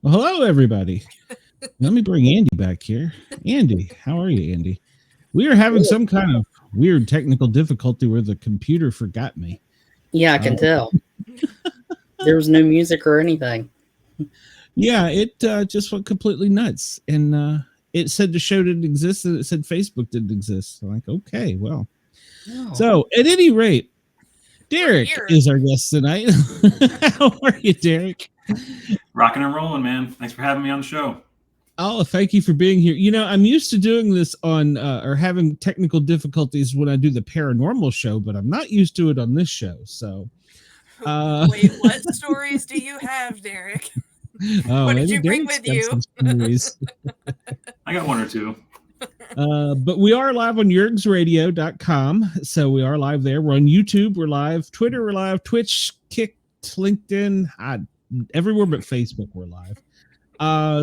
Well, hello, everybody. Let me bring Andy back here. Andy, how are you, Andy? We are having Good. some kind of weird technical difficulty where the computer forgot me. Yeah, I Uh, can tell. There was no music or anything. yeah, it just went completely nuts. And it said the show didn't exist and it said Facebook didn't exist. So, like, okay, well. Oh, So, at any rate, We're Derek here. is our guest tonight. How are you, Derek? Rocking and rolling, man. Thanks for having me on the show. Oh, thank you for being here. You know, I'm used to doing this on or having technical difficulties when I do the paranormal show, but I'm not used to it on this show. So, Wait, what stories do you have, Derek? oh, What did maybe you bring Derek's with got you? some stories. I got one or two. But we are live on yergsradio.com. So we are live there. We're on YouTube. We're live. Twitter, we're live. Twitch, Kick, LinkedIn, everywhere but Facebook, we're live.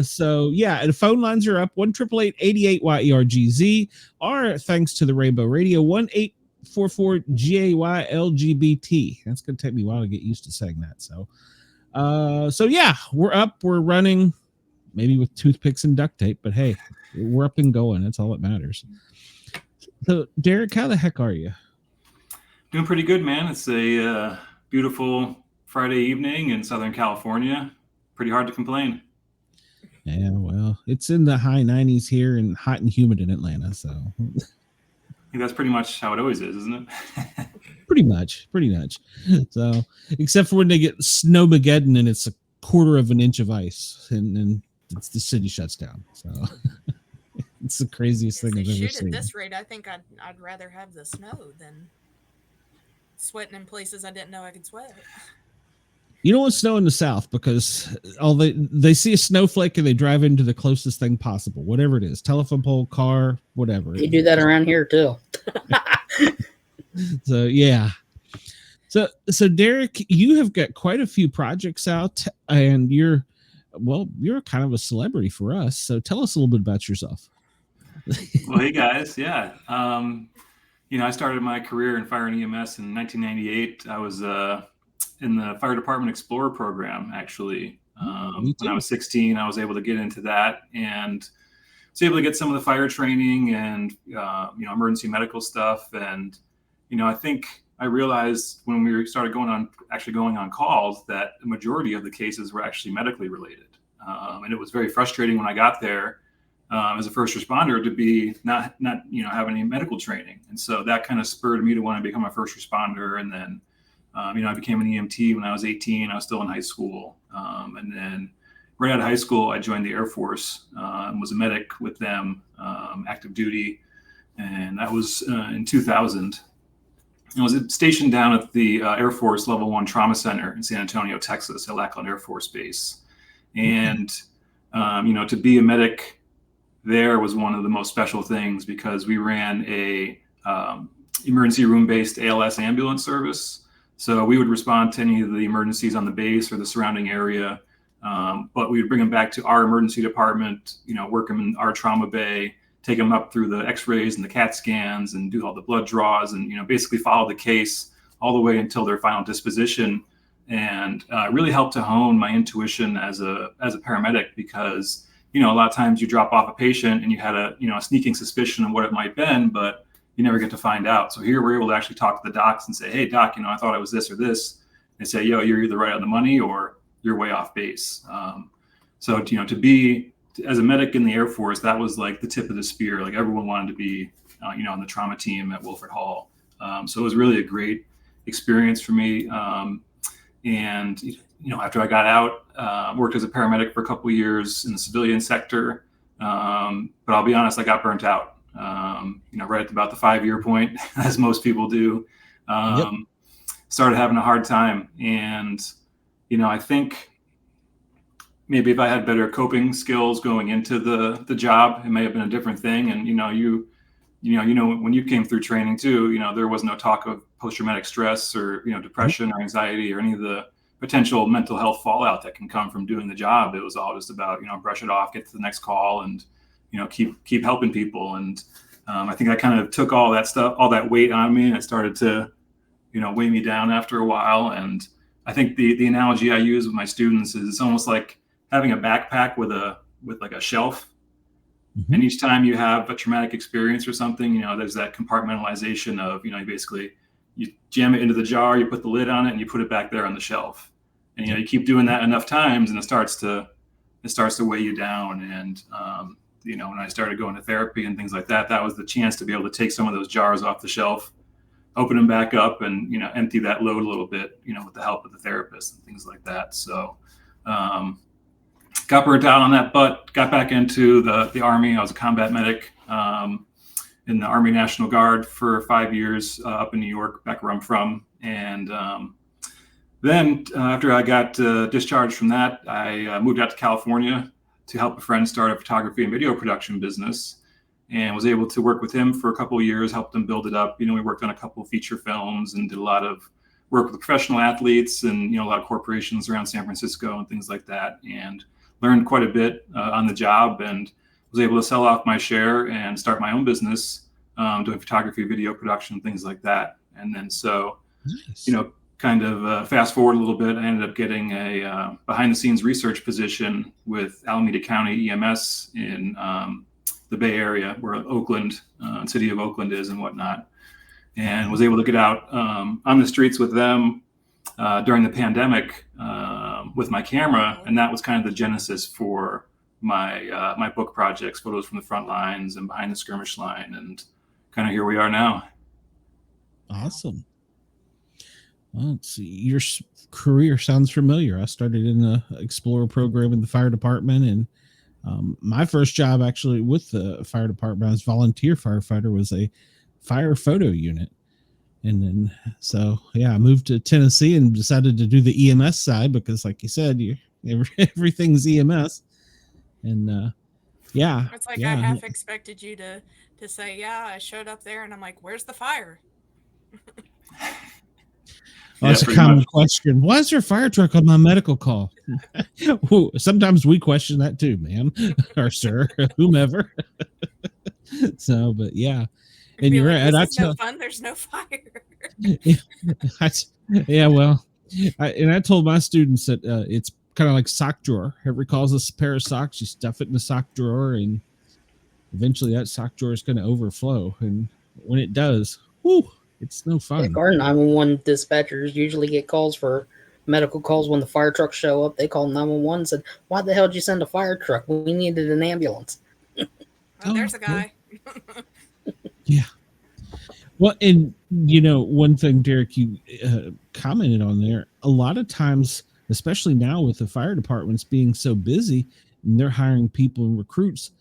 So yeah, the phone lines are up 1-888-88-YERGZ, or thanks to the Rainbow Radio 1-844-GAY-LGBT. That's gonna take me a while to get used to saying that. So yeah, we're up, we're running, maybe with toothpicks and duct tape, but hey, we're up and going. That's all that matters. So Derek, how the heck are you? Doing pretty good, man. It's a beautiful Friday evening in Southern California. Pretty hard to complain. Yeah, well, it's in the high 90s here and hot and humid in Atlanta, so I think that's pretty much how it always is, isn't it? pretty much. So, except for when they get snowmageddon and it's a quarter of an inch of ice, and the city shuts down. So it's the craziest If thing they I've ever shoot seen. at this rate, I think I'd rather have the snow than sweating in places I didn't know I could sweat. You don't want snow in the South because all they see a snowflake and they drive into the closest thing possible, whatever it is, telephone pole, car, whatever. you do that around here too. So yeah. So Derek, you have got quite a few projects out, and you're kind of a celebrity for us. So tell us a little bit about yourself. Well, hey guys, yeah. I started my career in fire and EMS in 1998. I was in the Fire Department Explorer program, actually. When I was 16, I was able to get into that and was able to get some of the fire training and emergency medical stuff. And I think I realized when we started going on calls that the majority of the cases were actually medically related, and it was very frustrating when I got there as a first responder to be not have any medical training. And so that kind of spurred me to want to become a first responder. And then I became an EMT when I was 18. I was still in high school. And then right out of high school, I joined the Air Force and was a medic with them, active duty. And that was in 2000. I was stationed down at the Air Force Level 1 Trauma Center in San Antonio, Texas, at Lackland Air Force Base. And, to be a medic there was one of the most special things because we ran a emergency room-based ALS ambulance service. So we would respond to any of the emergencies on the base or the surrounding area, but we would bring them back to our emergency department, work them in our trauma bay, take them up through the x-rays and the CAT scans and do all the blood draws and, basically follow the case all the way until their final disposition, and really helped to hone my intuition as a paramedic because, a lot of times you drop off a patient and you had a sneaking suspicion of what it might have been, but you never get to find out. So here we're able to actually talk to the docs and say, hey, doc, I thought it was this or this. They say, yo, you're either right on the money or you're way off base. So to be as a medic in the Air Force, that was like the tip of the spear. Like everyone wanted to be, on the trauma team at Wilford Hall. So it was really a great experience for me. And after I got out, worked as a paramedic for a couple of years in the civilian sector. But I'll be honest, I got burnt out. Right at about the 5-year point, as most people do. Started having a hard time. And, I think maybe if I had better coping skills going into the job, it may have been a different thing. And, when you came through training too, there was no talk of post-traumatic stress or, depression or anxiety or any of the potential mental health fallout that can come from doing the job. It was all just about, brush it off, get to the next call, and, keep helping people. And I think I kind of took all that stuff, all that weight on me, and it started to, weigh me down after a while. And I think the analogy I use with my students is it's almost like having a backpack with like a shelf. Mhm. And each time you have a traumatic experience or something, you know, there's that compartmentalization of, you know, you jam it into the jar, you put the lid on it, and you put it back there on the shelf. And, you know, you keep doing that enough times, and it starts to weigh you down. And, you know, when I started going to therapy and things like that, that was the chance to be able to take some of those jars off the shelf, open them back up, and, you know, empty that load a little bit, you know, with the help of the therapist and things like that. So, got burnt out on that, but got back into the Army. I was a combat medic in the Army National Guard for 5 years up in New York, back where I'm from. And then after I got discharged from that, I moved out to California to help a friend start a photography and video production business, and was able to work with him for a couple of years, helped him build it up. You know, we worked on a couple of feature films and did a lot of work with professional athletes and, you know, a lot of corporations around San Francisco and things like that, and learned quite a bit on the job, and was able to sell off my share and start my own business doing photography, video production, things like that. And then so, Nice. you know, kind of fast forward a little bit, I ended up getting a behind the scenes research position with Alameda County EMS in the Bay Area, where Oakland, city of Oakland is and whatnot, and was able to get out on the streets with them during the pandemic with my camera. And that was kind of the genesis for my my book projects, Photos from the Front Lines and Behind the Skirmish Line, and kind of here we are now. Awesome. Well, let's see. Your career sounds familiar. I started in the Explorer program in the fire department, and my first job actually with the fire department, I was volunteer firefighter, was a fire photo unit. And then, so yeah, I moved to Tennessee and decided to do the EMS side because, like you said, everything's EMS. And yeah, It's like yeah. I half expected you to say, yeah, I showed up there, and I'm like, where's the fire? Well, that's a common question. Why is there a fire truck on my medical call? Sometimes we question that too, ma'am, or sir, whomever. So, but yeah. And you're right. This is no fun. There's no fire. Yeah, well, I told my students that it's kind of like sock drawer. Everybody calls us a pair of socks. You stuff it in the sock drawer, and eventually that sock drawer is going to overflow. And when it does, whoo, it's no fun. Like our 911 dispatchers usually get calls for medical calls when the fire trucks show up. They call 911 and said, "Why the hell did you send a fire truck? We needed an ambulance." Oh, there's a guy. Yeah. Well, and you know, one thing, Derek, you commented on there, a lot of times, especially now with the fire departments being so busy and they're hiring people and recruits.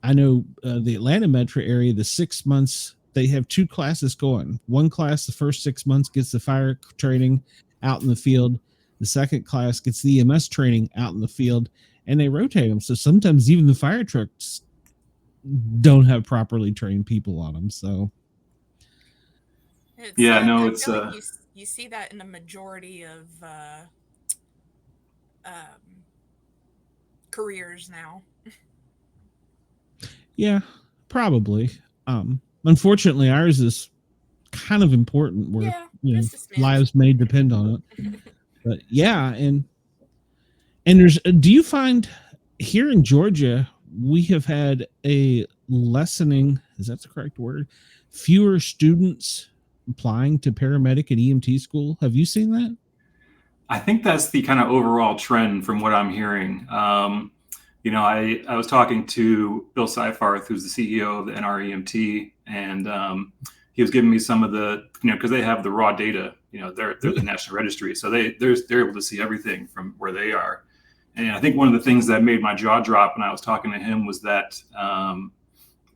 I know the Atlanta metro area, the 6 months, they have 2 classes going. One class, the first 6 months, gets the fire training out in the field. The second class gets the EMS training out in the field, and they rotate them. So sometimes even the fire trucks don't have properly trained people on them. So It's like you see that in a majority of careers now. Yeah, probably. Unfortunately, ours is kind of important where lives may depend on it. But yeah, and there's. Do you find here in Georgia we have had a lessening? Is that the correct word? Fewer students applying to paramedic and EMT school. Have you seen that? I think that's the kind of overall trend from what I'm hearing. You know, I was talking to Bill Seifarth, who's the CEO of the NREMT, and he was giving me some of the, you know, because they have the raw data. You know, they're the National Registry, so they're able to see everything from where they are. And I think one of the things that made my jaw drop when I was talking to him was that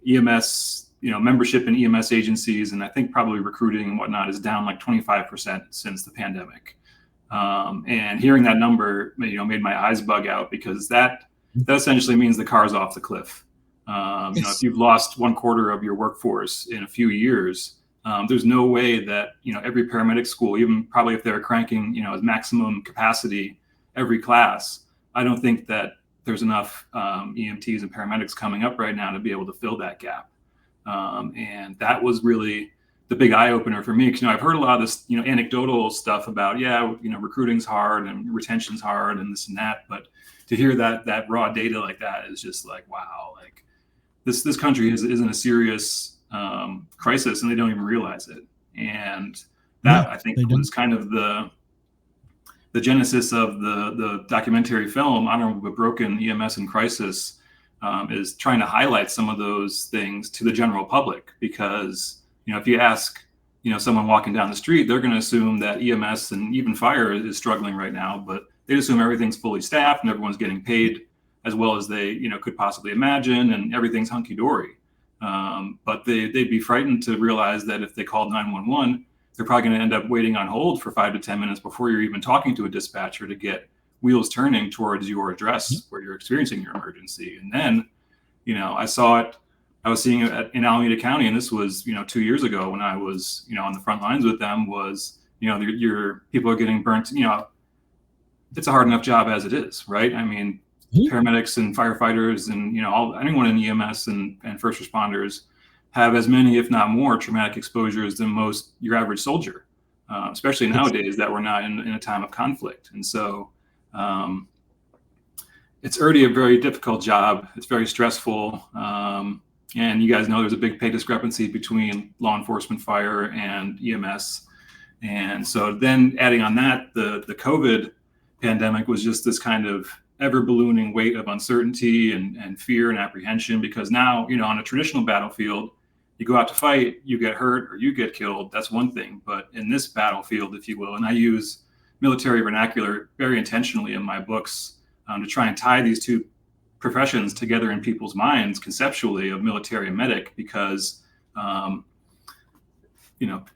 EMS, you know, membership in EMS agencies, and I think probably recruiting and whatnot, is down like 25% since the pandemic. And hearing that number, you know, made my eyes bug out, because that essentially means the car's off the cliff. You know, if you've lost 1/4 of your workforce in a few years, there's no way that, you know, every paramedic school, even probably if they're cranking, you know, maximum capacity every class, I don't think that there's enough EMTs and paramedics coming up right now to be able to fill that gap. And that was really the big eye opener for me, because, you know, I've heard a lot of this, you know, anecdotal stuff about, you know, recruiting's hard and retention's hard and this and that, but to hear that raw data like that is just like, wow, like this country is in a serious crisis, and they don't even realize it. And that, I think, was kind of the genesis of the documentary film Honorable but Broken: EMS in Crisis, is trying to highlight some of those things to the general public, because if you ask someone walking down the street, they're going to assume that EMS and even fire is struggling right now, but they assume everything's fully staffed and everyone's getting paid as well as they could possibly imagine, and everything's hunky-dory. But they'd be frightened to realize that if they called 911, they're probably going to end up waiting on hold for 5 to 10 minutes before you're even talking to a dispatcher to get wheels turning towards your address where you're experiencing your emergency. And then, I was seeing it in Alameda County, and this was, 2 years ago when I was, on the front lines with them, was, your people are getting burnt. It's a hard enough job as it is, right? I mean, paramedics and firefighters and, anyone in EMS and first responders have as many, if not more, traumatic exposures than your average soldier, especially nowadays that we're not in a time of conflict. And so it's already a very difficult job. It's very stressful. And you guys know there's a big pay discrepancy between law enforcement, fire, and EMS. And so then adding on that, the COVID pandemic was just this kind of ever ballooning weight of uncertainty and fear and apprehension, because now, on a traditional battlefield, you go out to fight, you get hurt or you get killed. That's one thing. But in this battlefield, if you will, and I use military vernacular very intentionally in my books to try and tie these two professions together in people's minds conceptually, of military and medic, because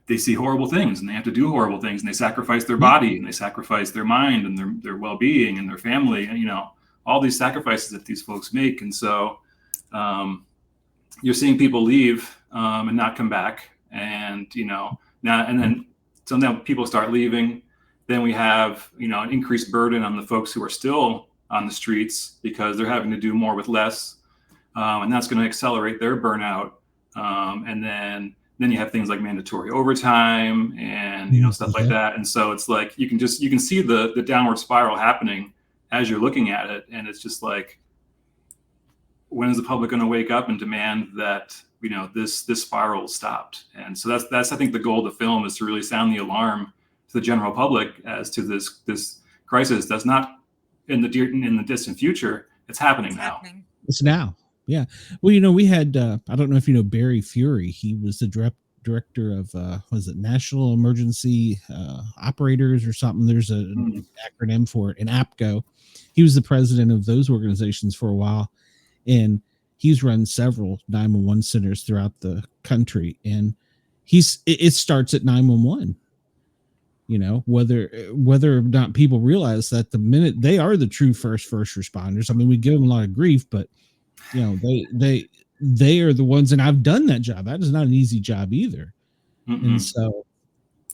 they see horrible things and they have to do horrible things, and they sacrifice their body and they sacrifice their mind and their well-being and their family, and all these sacrifices that these folks make. And so you're seeing people leave and not come back, and so now people start leaving. Then we have an increased burden on the folks who are still on the streets because they're having to do more with less, and that's going to accelerate their burnout. And then you have things like mandatory overtime and stuff like that. And so it's like you can see the downward spiral happening as you're looking at it, and it's just like, when is the public going to wake up and demand that this spiral stopped? And so that's I think the goal of the film, is to really sound the alarm to the general public as to this crisis that's not in the distant future. It's happening now. It's now. Yeah. Well, we had, I don't know if you know Barry Fury. He was the director of, was it National Emergency Operators or something? There's an acronym for it, an APCO. He was the president of those organizations for a while, and he's run several 911 centers throughout the country. And it starts at 911. Whether or not people realize that the minute they are the true first responders. I mean, we give them a lot of grief, but they are the ones, and I've done that job. That is not an easy job either. And so,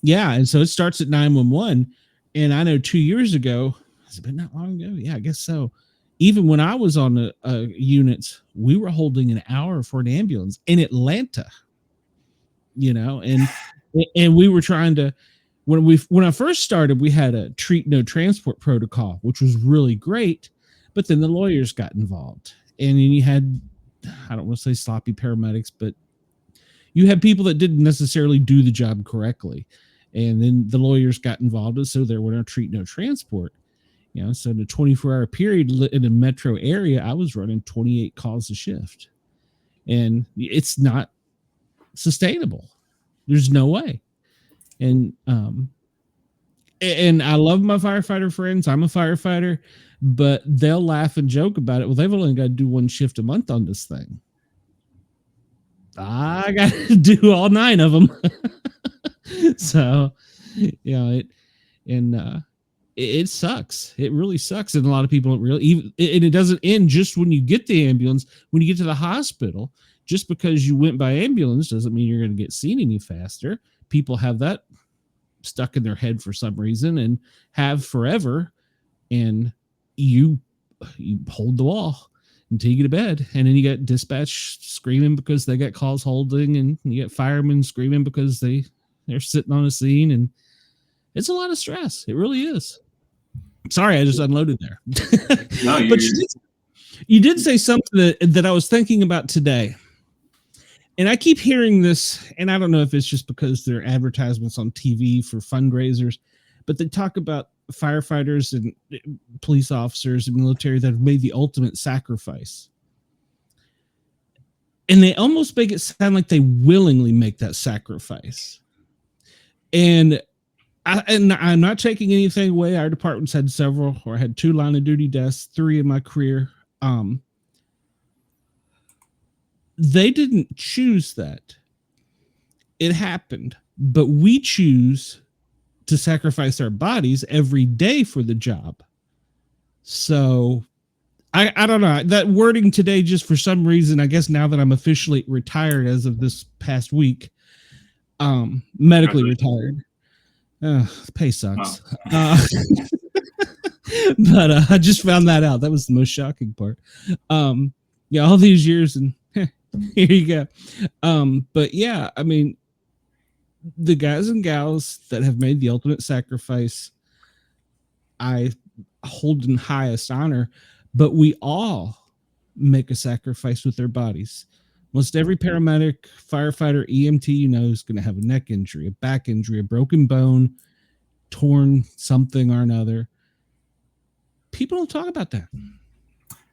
and so it starts at 911. And I know 2 years ago, has it been that long ago? Yeah, I guess so. Even when I was on a unit, we were holding an hour for an ambulance in Atlanta, and we were trying to, when I first started, we had a treat no transport protocol, which was really great. But then the lawyers got involved, and then you had, I don't want to say sloppy paramedics, but you had people that didn't necessarily do the job correctly. And then the lawyers got involved. So there were no treat no transport. So in a 24-hour period in a metro area, I was running 28 calls a shift, and it's not sustainable. There's no way. And I love my firefighter friends. I'm a firefighter, but they'll laugh and joke about it. Well, they've only got to do one shift a month on this thing. I got to do all 9 of them. So, it sucks. It really sucks. And a lot of people don't really, and it doesn't end just when you get the ambulance. When you get to the hospital, just because you went by ambulance doesn't mean you're going to get seen any faster. People have that stuck in their head for some reason, and have forever. And you hold the wall until you get to bed. And then you get dispatch screaming because they got calls holding, and you get firemen screaming because they're sitting on a scene. And it's a lot of stress. It really is. Sorry, I just unloaded there. No, But you did say something that I was thinking about today. And I keep hearing this, and I don't know if it's just because there are advertisements on TV for fundraisers, but they talk about firefighters and police officers and military that have made the ultimate sacrifice. And they almost make it sound like they willingly make that sacrifice. And I'm not taking anything away. Our department's had several, or I had 2 line of duty deaths, 3 in my career. They didn't choose that. It happened, but we choose to sacrifice our bodies every day for the job. So I don't know, that wording today, just for some reason, I guess now that I'm officially retired as of this past week, medically retired. The pay sucks. Oh. But I just found that out. That was the most shocking part. Yeah, all these years, and here you go. But yeah, I mean, the guys and gals that have made the ultimate sacrifice, I hold in highest honor, but we all make a sacrifice with their bodies. Almost every paramedic, firefighter, EMT you know is going to have a neck injury, a back injury, a broken bone, torn something or another. People don't talk about that.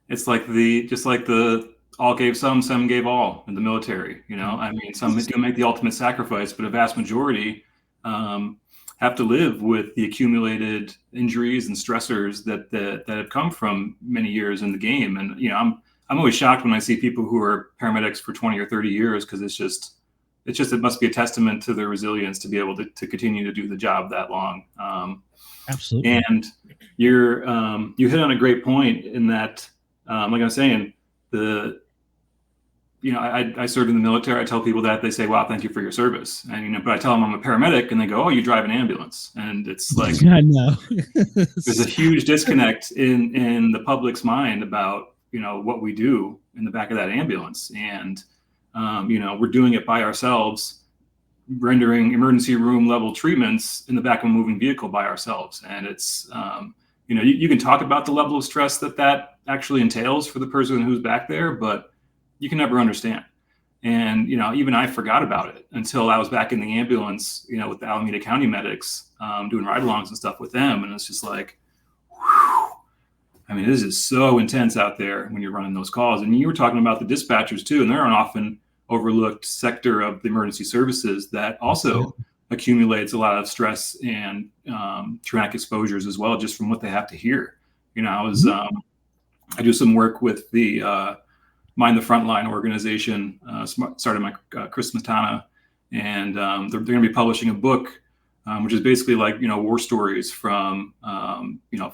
It's like just like the all gave some gave all in the military. You know, I mean, some do make the ultimate sacrifice, but a vast majority have to live with the accumulated injuries and stressors that have come from many years in the game. And you know, I'm always shocked when I see people who are paramedics for 20 or 30 years, because it must be a testament to their resilience to be able to continue to do the job that long. Absolutely. And you hit on a great point in that, like I was saying, I served in the military. I tell people that, they say, "Wow, thank you for your service." And but I tell them I'm a paramedic, and they go, "Oh, you drive an ambulance." And it's like, I know. There's a huge disconnect in the public's mind about what we do in the back of that ambulance, and we're doing it by ourselves, rendering emergency room level treatments in the back of a moving vehicle by ourselves. And it's you can talk about the level of stress that actually entails for the person who's back there, but you can never understand. And even I forgot about it until I was back in the ambulance with the Alameda County medics, doing ride-alongs and stuff with them, and it's just like, whew. I mean, this is so intense out there when you're running those calls. And you were talking about the dispatchers too, and they're an often overlooked sector of the emergency services that also accumulates a lot of stress and traumatic exposures as well, just from what they have to hear. I do some work with the Mind the Frontline organization, started my Chris Matana, and they're going to be publishing a book, which is basically like war stories from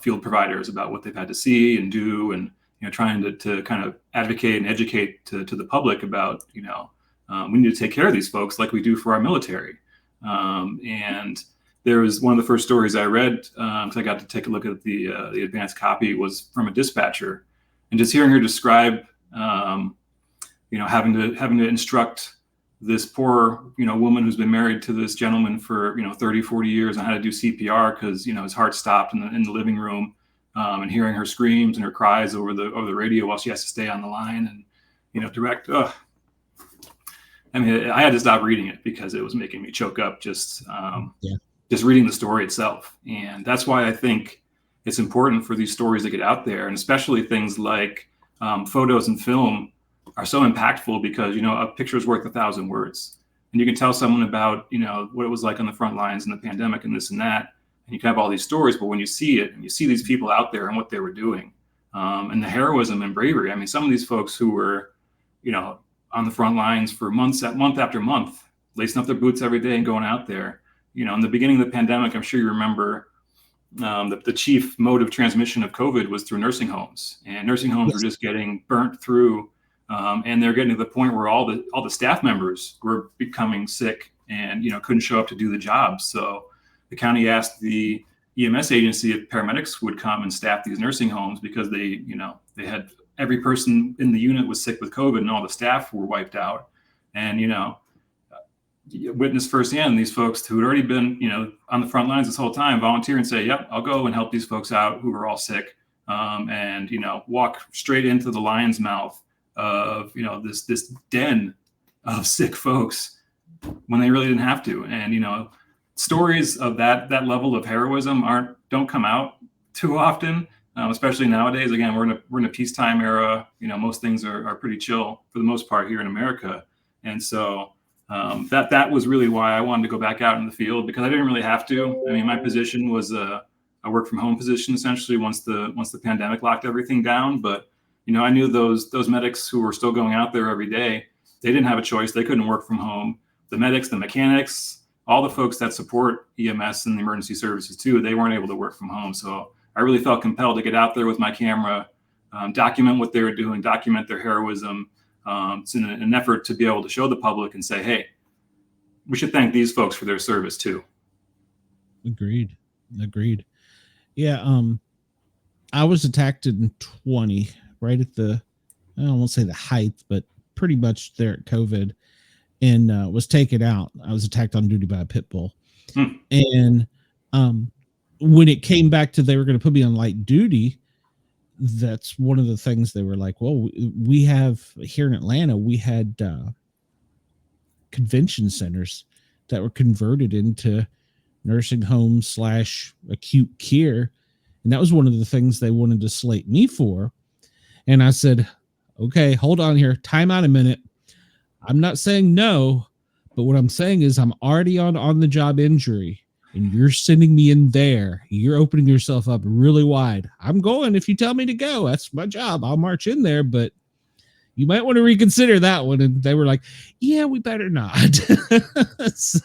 field providers about what they've had to see and do, and trying to kind of advocate and educate to the public about we need to take care of these folks like we do for our military. And there was one of the first stories I read, because I got to take a look at the advanced copy, was from a dispatcher, and just hearing her describe having to instruct this poor woman who's been married to this gentleman for 30, 40 years on how to do CPR because his heart stopped in the living room, and hearing her screams and her cries over the radio while she has to stay on the line and direct. I mean, I had to stop reading it because it was making me choke up just reading the story itself. And that's why I think it's important for these stories to get out there, and especially things like photos and film are so impactful, because a picture is worth 1,000 words, and you can tell someone about what it was like on the front lines in the pandemic and this and that, and you can have all these stories, but when you see it and you see these people out there and what they were doing, and the heroism and bravery. I mean, some of these folks who were on the front lines for month after month, lacing up their boots every day and going out there. In the beginning of the pandemic, I'm sure you remember, the chief mode of transmission of COVID was through nursing homes, and nursing homes were just getting burnt through, and they're getting to the point where all the staff members were becoming sick and couldn't show up to do the job. So the county asked the EMS agency if paramedics would come and staff these nursing homes, because they had every person in the unit was sick with COVID and all the staff were wiped out. And witnessed firsthand these folks who had already been, on the front lines this whole time, volunteer and say, yep, I'll go and help these folks out who were all sick, and walk straight into the lion's mouth of this den of sick folks when they really didn't have to. And stories of that level of heroism don't come out too often, especially nowadays. Again, we're in a peacetime era. Most things are pretty chill for the most part here in America, and so that was really why I wanted to go back out in the field, because I didn't really have to. I mean, my position was a work from home position essentially once the pandemic locked everything down. But I knew those medics who were still going out there every day. They didn't have a choice. They couldn't work from home. The medics, the mechanics, all the folks that support EMS and the emergency services too, they weren't able to work from home. So I really felt compelled to get out there with my camera, document what they were doing, document their heroism. It's in an effort to be able to show the public and say, hey, we should thank these folks for their service too. Agreed. Yeah. I was attacked in 20, right at I don't want to say the height, but pretty much there at COVID, and was taken out. I was attacked on duty by a pit bull. And when it came back to they were going to put me on light duty, that's one of the things they were like, well, we have here in Atlanta, we had convention centers that were converted into nursing homes / acute care. And that was one of the things they wanted to slate me for. And I said, okay, hold on here. Time out a minute. I'm not saying no, but what I'm saying is I'm already on the job injury, and you're sending me in there. You're opening yourself up really wide. I'm going if you tell me to go. That's my job. I'll march in there, but you might want to reconsider that one. And they were like, yeah, we better not. So,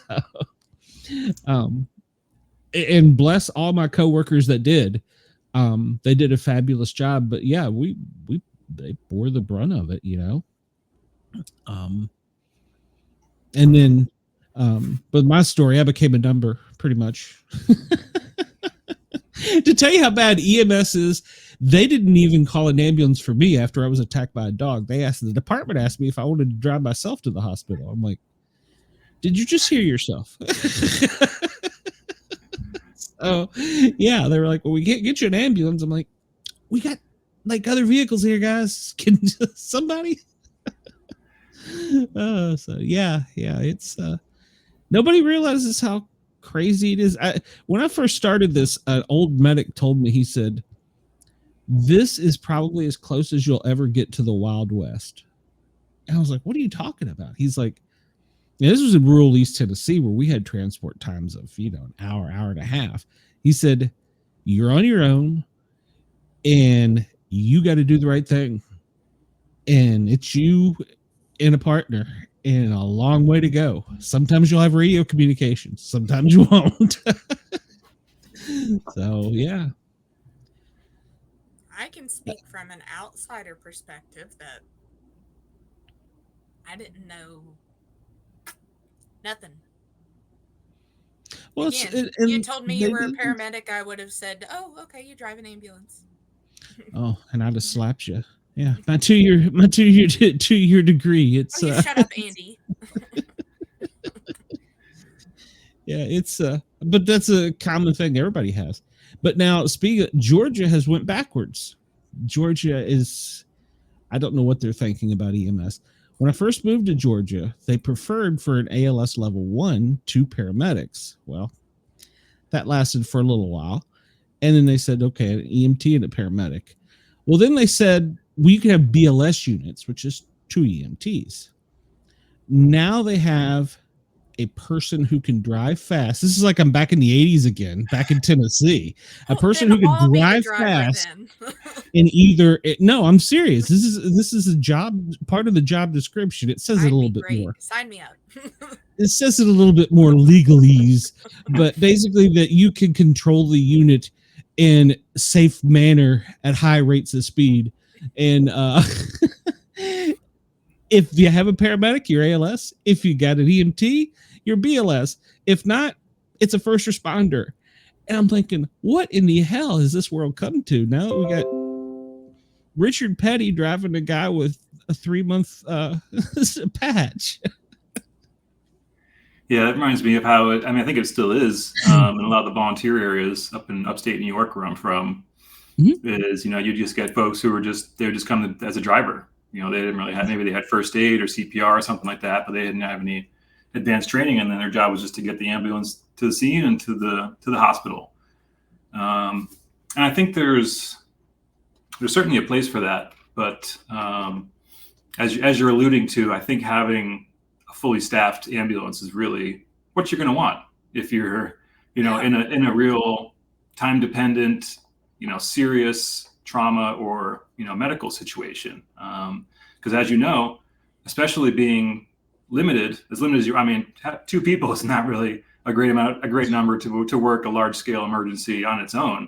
and bless all my coworkers that did. They did a fabulous job, but yeah, they bore the brunt of it, and then, but my story, I became a number pretty much. To tell you how bad EMS is, they didn't even call an ambulance for me after I was attacked by a dog. The department asked me if I wanted to drive myself to the hospital. I'm like, did you just hear yourself? So yeah, they were like, well, we can't get you an ambulance. I'm like, we got like other vehicles here, guys. Can somebody? So yeah, it's nobody realizes how crazy it is. When I first started this, an old medic told me, he said, this is probably as close as you'll ever get to the Wild West. And I was like, what are you talking about? He's like, yeah, this was in rural East Tennessee where we had transport times of, an hour and a half. He said, you're on your own and you got to do the right thing. And it's you and a partner and a long way to go. Sometimes you'll have radio communications. Sometimes you won't. So, yeah. I can speak from an outsider perspective that I didn't know nothing. Well, again, you told me you were a paramedic, I would have said, oh, okay, you drive an ambulance. Oh, and I'd have slapped you. Yeah, my two-year degree. It's you shut up, Andy. Yeah, it's but that's a common thing everybody has. But now, speaking of, Georgia has went backwards. Georgia is, I don't know what they're thinking about EMS. When I first moved to Georgia, they preferred for an ALS level 1 2 paramedics. Well, that lasted for a little while. And then they said, okay, an EMT and a paramedic. Well, then they said, well, you can have BLS units, which is 2 EMTs. Now they have a person who can drive fast. This is like I'm back in the 80s again, back in Tennessee. A person who can drive fast and either no, I'm serious. This is a job, part of the job description. It says it a little bit more. Sign me up. It says it a little bit more legalese, but basically that you can control the unit in safe manner at high rates of speed. And if you have a paramedic, you're ALS. If you got an EMT, you're BLS. If not, it's a first responder. And I'm thinking, what in the hell has this world come to? Now we got Richard Petty driving a guy with a 3-month patch. Yeah, that reminds me of how I mean, I think it still is in a lot of the volunteer areas up in upstate New York, where I'm from. Is you just get folks who they would just come as a driver. They didn't really have, maybe they had first aid or CPR or something like that, but they didn't have any advanced training, and then their job was just to get the ambulance to the scene and to the hospital. And I think there's certainly a place for that, but as you're alluding to, I think having a fully staffed ambulance is really what you're going to want if you're in a real time dependent, serious trauma or medical situation, because as you know, especially being as limited as you, I mean, 2 people is not really a great number to work a large scale emergency on its own.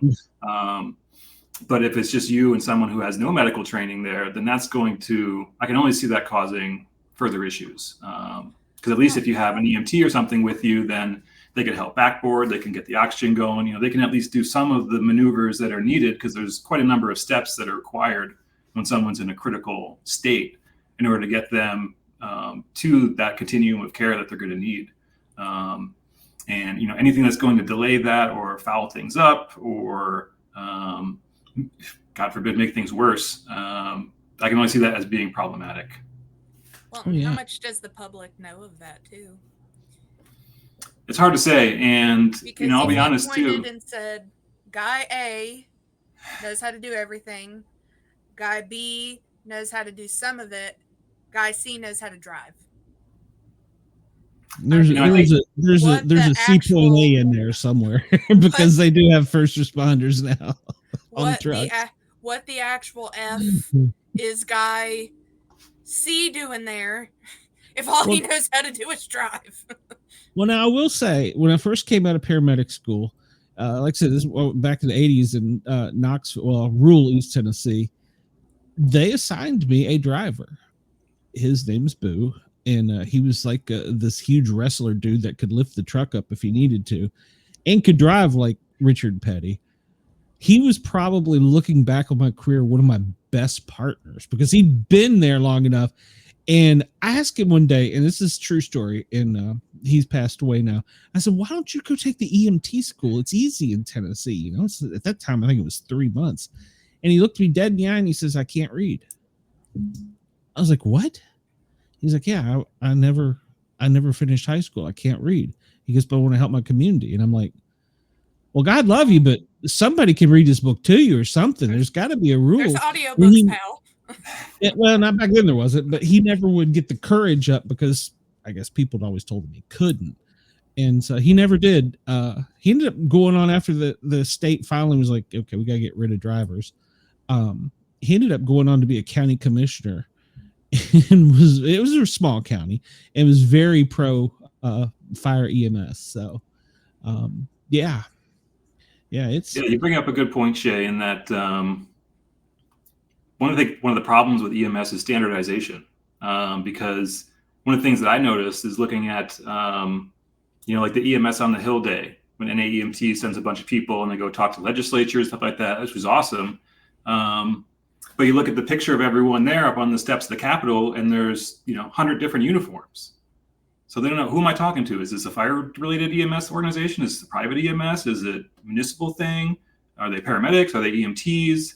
But if it's just you and someone who has no medical training there, then I can only see that causing further issues. Because at least if you have an EMT or something with you, then they can help backboard, they can get the oxygen going, they can at least do some of the maneuvers that are needed, because there's quite a number of steps that are required when someone's in a critical state in order to get them to that continuum of care that they're going to need. And anything that's going to delay that or foul things up or God forbid make things worse, I can only see that as being problematic. Well, how much does the public know of that too? It's hard to say, and because I'll be honest too. And said, guy A knows how to do everything. Guy B knows how to do some of it. Guy C knows how to drive. There's a C.A in there somewhere because they do have first responders now on the truck. What the actual F is guy C doing there if all he knows how to do is drive? Well, now I will say, when I first came out of paramedic school, like I said, this back in the 80s in Knoxville, rural East Tennessee, they assigned me a driver. His name's Boo. And he was like this huge wrestler dude that could lift the truck up if he needed to and could drive like Richard Petty. He was probably, looking back on my career, one of my best partners because he'd been there long enough. And I asked him one day, and this is a true story, and he's passed away now. I said, why don't you go take the EMT school? It's easy in Tennessee. At that time, I think it was 3 months. And he looked me dead in the eye and he says, I can't read. I was like, what? He's like, yeah, I never finished high school. I can't read. He goes, but I want to help my community. And I'm like, well, God love you, but somebody can read this book to you or something. There's got to be a rule. There's audiobooks, pal. Well, not back then there wasn't, but he never would get the courage up because I guess people had always told him he couldn't. And so he never did. He ended up going on after the state finally was like, okay, we got to get rid of drivers. He ended up going on to be a county commissioner. And it was a small county and was very pro fire EMS. So you bring up a good point, Shay, in that one of the problems with EMS is standardization, because one of the things that I noticed is looking at like the EMS on the Hill Day when NAEMT sends a bunch of people and they go talk to legislatures, stuff like that, which was awesome. But you look at the picture of everyone there up on the steps of the Capitol, and there's 100 different uniforms. So they don't know, who am I talking to? Is this a fire-related EMS organization? Is it a private EMS? Is it a municipal thing? Are they paramedics? Are they EMTs?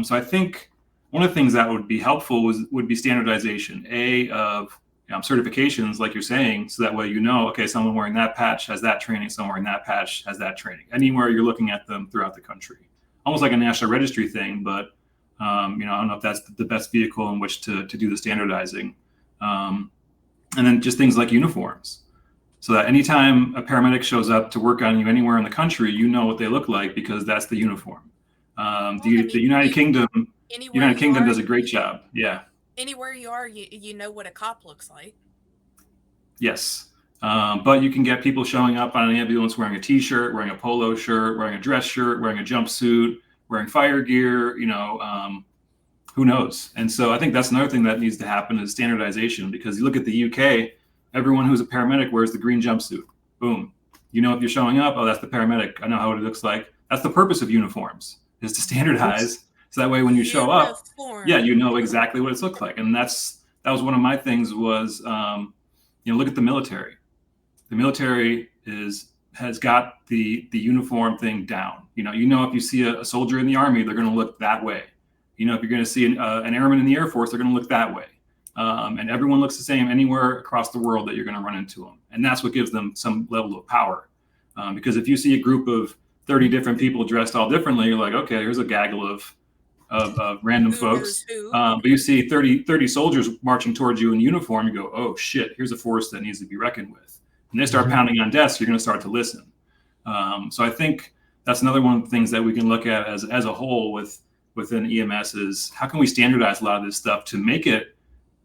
So I think one of the things that would be helpful would be standardization, of certifications, like you're saying, so that way okay, someone wearing that patch has that training, someone wearing that patch has that training. Anywhere you're looking at them throughout the country, almost like a national registry thing, but I don't know if that's the best vehicle in which to do the standardizing. And then just things like uniforms, so that anytime a paramedic shows up to work on you anywhere in the country, you know what they look like because that's the uniform. The United Kingdom does a great job. Yeah. Anywhere you are, you know what a cop looks like. Yes. But you can get people showing up on an ambulance wearing a T-shirt, wearing a polo shirt, wearing a dress shirt, wearing a jumpsuit, wearing fire gear, who knows? And so I think that's another thing that needs to happen is standardization, because you look at the UK, everyone who's a paramedic wears the green jumpsuit. Boom. If you're showing up, oh, that's the paramedic. I know how it looks like. That's the purpose of uniforms, is to standardize. So that way when you show up, you know exactly what it looks like. And that was one of my things was, look at the military. the military has got the uniform thing down. If you see a soldier in the Army, they're going to look that way. If you're going to see an airman in the Air Force, they're going to look that way. And everyone looks the same anywhere across the world that you're going to run into them. And that's what gives them some level of power. Because if you see a group of 30 different people dressed all differently, you're like, okay, here's a gaggle of random folks. But you see 30 soldiers marching towards you in uniform, you go, oh shit, here's a force that needs to be reckoned with. And they start pounding on desks, you're going to start to listen. So I think that's another one of the things that we can look at as a whole within EMS is how can we standardize a lot of this stuff to make it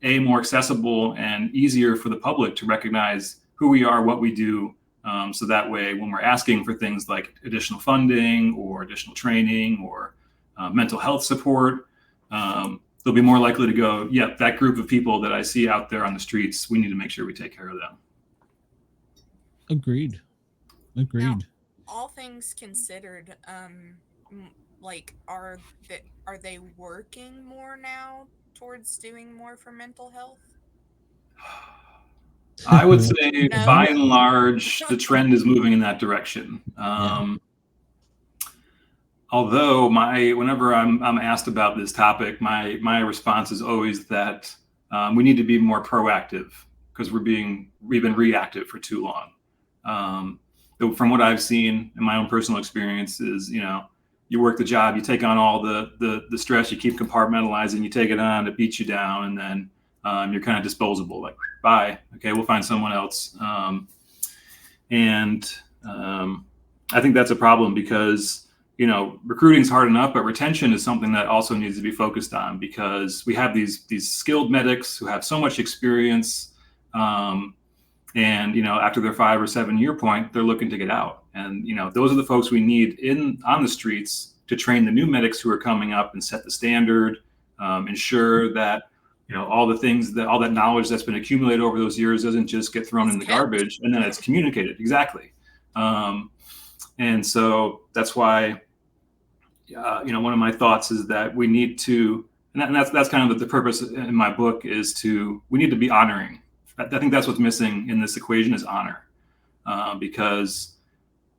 more accessible and easier for the public to recognize who we are, what we do. So that way, when we're asking for things like additional funding or additional training or mental health support, they'll be more likely to go, yep, that group of people that I see out there on the streets, we need to make sure we take care of them. Agreed. Now, all things considered, are they working more now towards doing more for mental health? I would say by and large, the trend is moving in that direction. Although whenever I'm asked about this topic, my response is always that we need to be more proactive because we've been reactive for too long. From what I've seen in my own personal experience is, you work the job, you take on all the stress, you keep compartmentalizing, you take it on, it beats you down, and then you're kind of disposable, like, bye, okay, we'll find someone else. And I think that's a problem because, recruiting's hard enough, but retention is something that also needs to be focused on because we have these skilled medics who have so much experience. And, after their 5 or 7 year point, they're looking to get out. And, those are the folks we need on the streets to train the new medics who are coming up and set the standard, ensure that, all that knowledge that's been accumulated over those years doesn't just get thrown in the garbage and then it's communicated. Exactly. And so that's why, one of my thoughts is that we need to, and that's kind of the purpose in my book is we need to be honoring. I think that's what's missing in this equation is honor, because,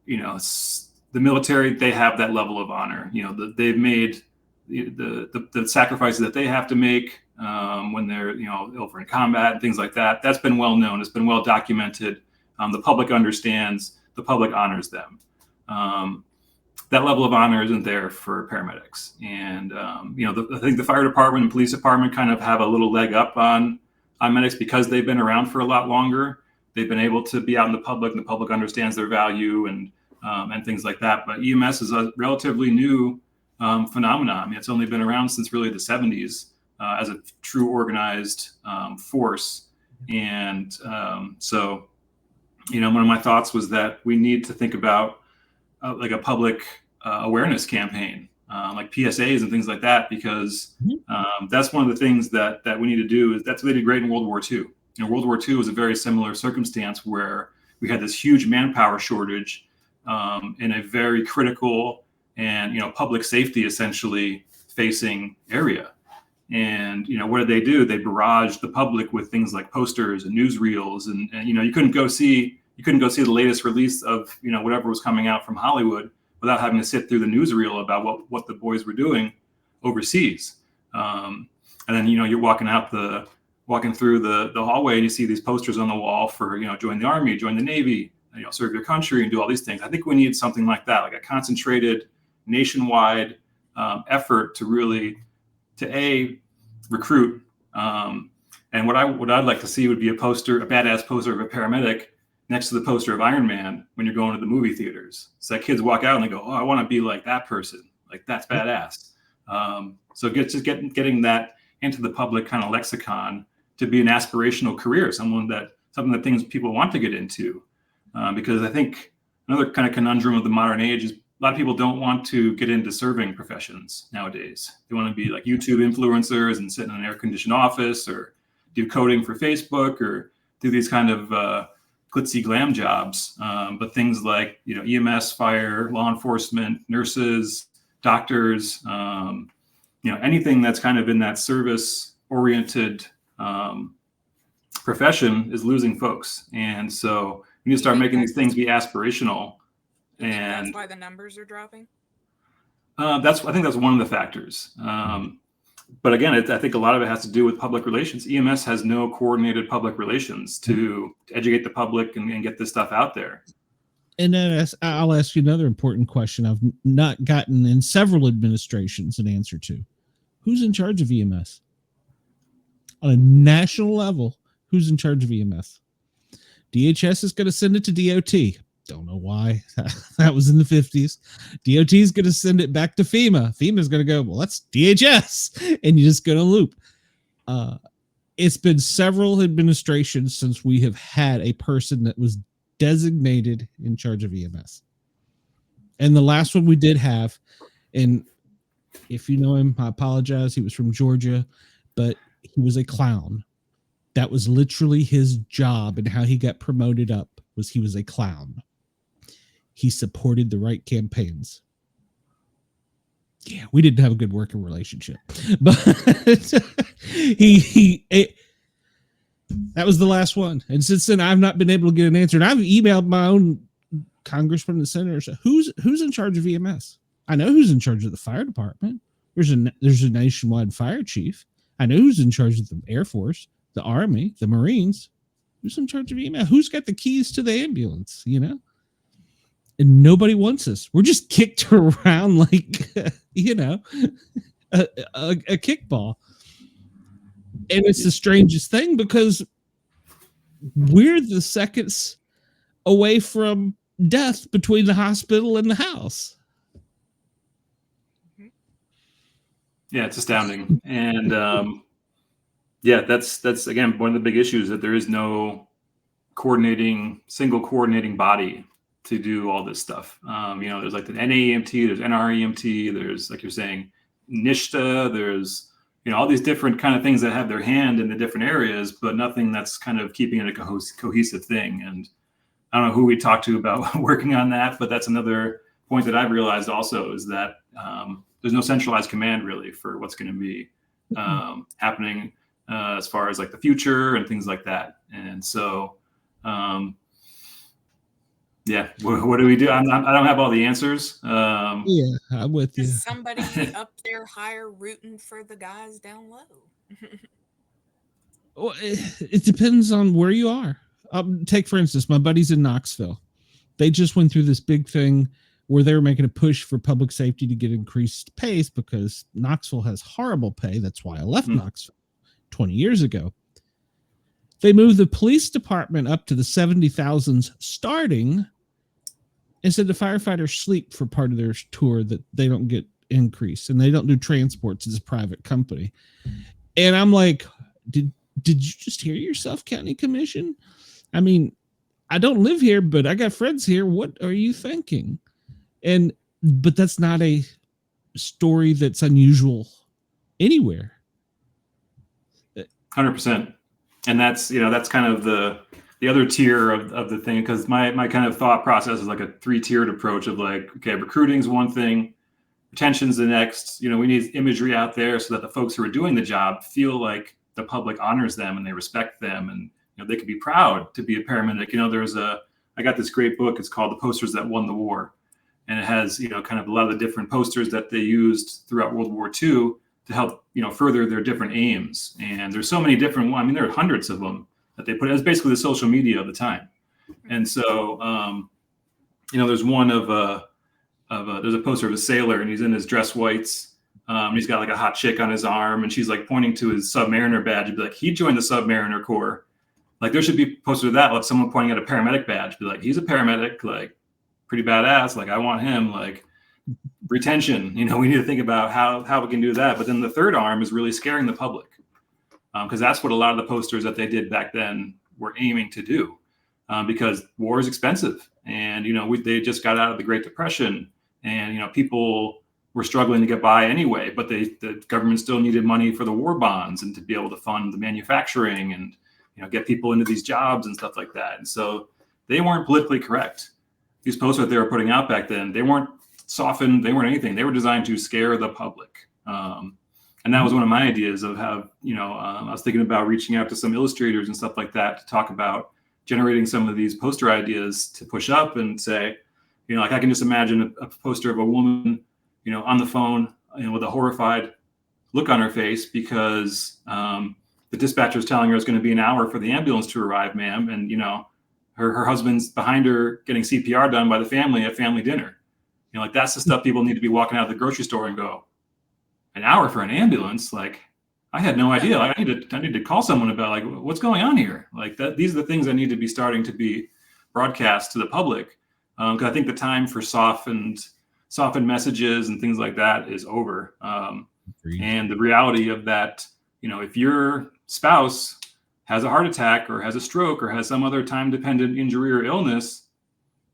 the military, they have that level of honor. They've made the sacrifices that they have to make when they're, over in combat and things like that. That's been well known. It's been well documented. The public understands. The public honors them. That level of honor isn't there for paramedics. And, I think the fire department and police department kind of have a little leg up on medics because they've been around for a lot longer. They've been able to be out in the public and the public understands their value and things like that. But EMS is a relatively new phenomenon. I mean, it's only been around since really the 70s as a true organized force. And so, one of my thoughts was that we need to think about like a public awareness campaign, like PSAs and things like that, because that's one of the things that we need to do. That's what they did great in World War II. World War II was a very similar circumstance where we had this huge manpower shortage in a very critical and, public safety essentially facing area. And, what did they do? They barraged the public with things like posters and newsreels. And you couldn't go see the latest release of, whatever was coming out from Hollywood without having to sit through the newsreel about what the boys were doing overseas. And then, you're walking through the hallway and you see these posters on the wall for, join the Army, join the Navy, serve your country and do all these things. I think we need something like that, like a concentrated nationwide effort to really recruit. And what I'd like to see would be a badass poster of a paramedic next to the poster of Iron Man when you're going to the movie theaters. So that kids walk out and they go, oh, I want to be like that person. Like, that's badass. So getting that into the public kind of lexicon to be an aspirational career, something that things people want to get into. Because I think another kind of conundrum of the modern age is a lot of people don't want to get into serving professions nowadays. They want to be like YouTube influencers and sit in an air-conditioned office or do coding for Facebook or do these kind of glitzy glam jobs. But things like, EMS, fire, law enforcement, nurses, doctors, anything that's kind of in that service-oriented profession is losing folks. And so We need to start making these things be aspirational. And that's why the numbers are dropping. I think that's one of the factors. But again, I think a lot of it has to do with public relations. EMS has no coordinated public relations to educate the public and get this stuff out there. And then I'll ask you another important question I've not gotten in several administrations an answer to. Who's in charge of EMS? On a national level, who's in charge of EMS? DHS is going to send it to DOT. Don't know why. That was in the 50s. DOT is going to send it back to FEMA. FEMA is going to go, well, that's DHS. And you just go to loop. It's been several administrations since we have had a person that was designated in charge of EMS. And the last one we did have, and if you know him, I apologize. He was from Georgia, but he was a clown. That was literally his job, and how he got promoted up was he was a clown. He supported the right campaigns. Yeah, we didn't have a good working relationship, but that was the last one. And since then, I've not been able to get an answer. And I've emailed my own congressman and senators. Who's in charge of EMS? I know who's in charge of the fire department. There's a nationwide fire chief. I know who's in charge of the Air Force, the Army, the Marines. Who's in charge of EMS? Who's got the keys to the ambulance? You know. And nobody wants us. We're just kicked around like, a kickball. And it's the strangest thing because we're the seconds away from death between the hospital and the house. Yeah, it's astounding. And that's again, one of the big issues, that there is no single coordinating body to do all this stuff. There's like the NAEMT, there's NREMT, there's, like you're saying, NISHTA, there's, all these different kind of things that have their hand in the different areas, but nothing that's kind of keeping it a cohesive thing. And I don't know who we talked to about working on that, but that's another point that I've realized also, is that there's no centralized command really for what's going to be happening as far as like the future and things like that. And so, yeah, what do we do? I don't have all the answers. Yeah, I'm with you. Is somebody up there higher rooting for the guys down low? Well, it depends on where you are. Take, for instance, my buddies in Knoxville. They just went through this big thing where they were making a push for public safety to get increased pays because Knoxville has horrible pay. That's why I left Knoxville 20 years ago. They moved the police department up to the 70,000s starting, and said the firefighters sleep for part of their tour, that they don't get increase, and they don't do transports as a private company. And I'm like, did you just hear yourself, county commission? I mean, I don't live here, but I got friends here. What are you thinking? But that's not a story that's unusual anywhere. 100%. And that's kind of the other tier of the thing, because my kind of thought process is like a 3-tiered approach of like, okay, recruiting is one thing, retention's the next. We need imagery out there so that the folks who are doing the job feel like the public honors them and they respect them, and they could be proud to be a paramedic. I got this great book. It's called The Posters That Won the War, and it has kind of a lot of the different posters that they used throughout World War II to help further their different aims. And there's so many different ones. I mean, there are hundreds of them that they put. It's basically the social media of the time. And so there's one there's a poster of a sailor, and he's in his dress whites. He's got like a hot chick on his arm, and she's like pointing to his submariner badge. He'd be like, he joined the Submariner Corps. Like, there should be a poster of that, like someone pointing at a paramedic badge, be like, he's a paramedic, like pretty badass. Like, I want him. Like, retention, we need to think about how we can do that. But then the third arm is really scaring the public, because that's what a lot of the posters that they did back then were aiming to do, because war is expensive, and they just got out of the Great Depression, and people were struggling to get by anyway, but the government still needed money for the war bonds and to be able to fund the manufacturing and get people into these jobs and stuff like that. And so they weren't politically correct. These posters that they were putting out back then, they weren't softened, they weren't anything. They were designed to scare the public. And that was one of my ideas of how, I was thinking about reaching out to some illustrators and stuff like that to talk about generating some of these poster ideas to push up and say, like I can just imagine a poster of a woman, on the phone, with a horrified look on her face because the dispatcher is telling her it's going to be an hour for the ambulance to arrive, ma'am. And, her husband's behind her getting CPR done by the family at family dinner. Like that's the stuff people need to be walking out of the grocery store and go, an hour for an ambulance? Like, I had no idea. I need to call someone about like what's going on here. Like that, these are the things that need to be starting to be broadcast to the public. Because I think the time for softened messages and things like that is over. And the reality of that, if your spouse has a heart attack or has a stroke or has some other time-dependent injury or illness,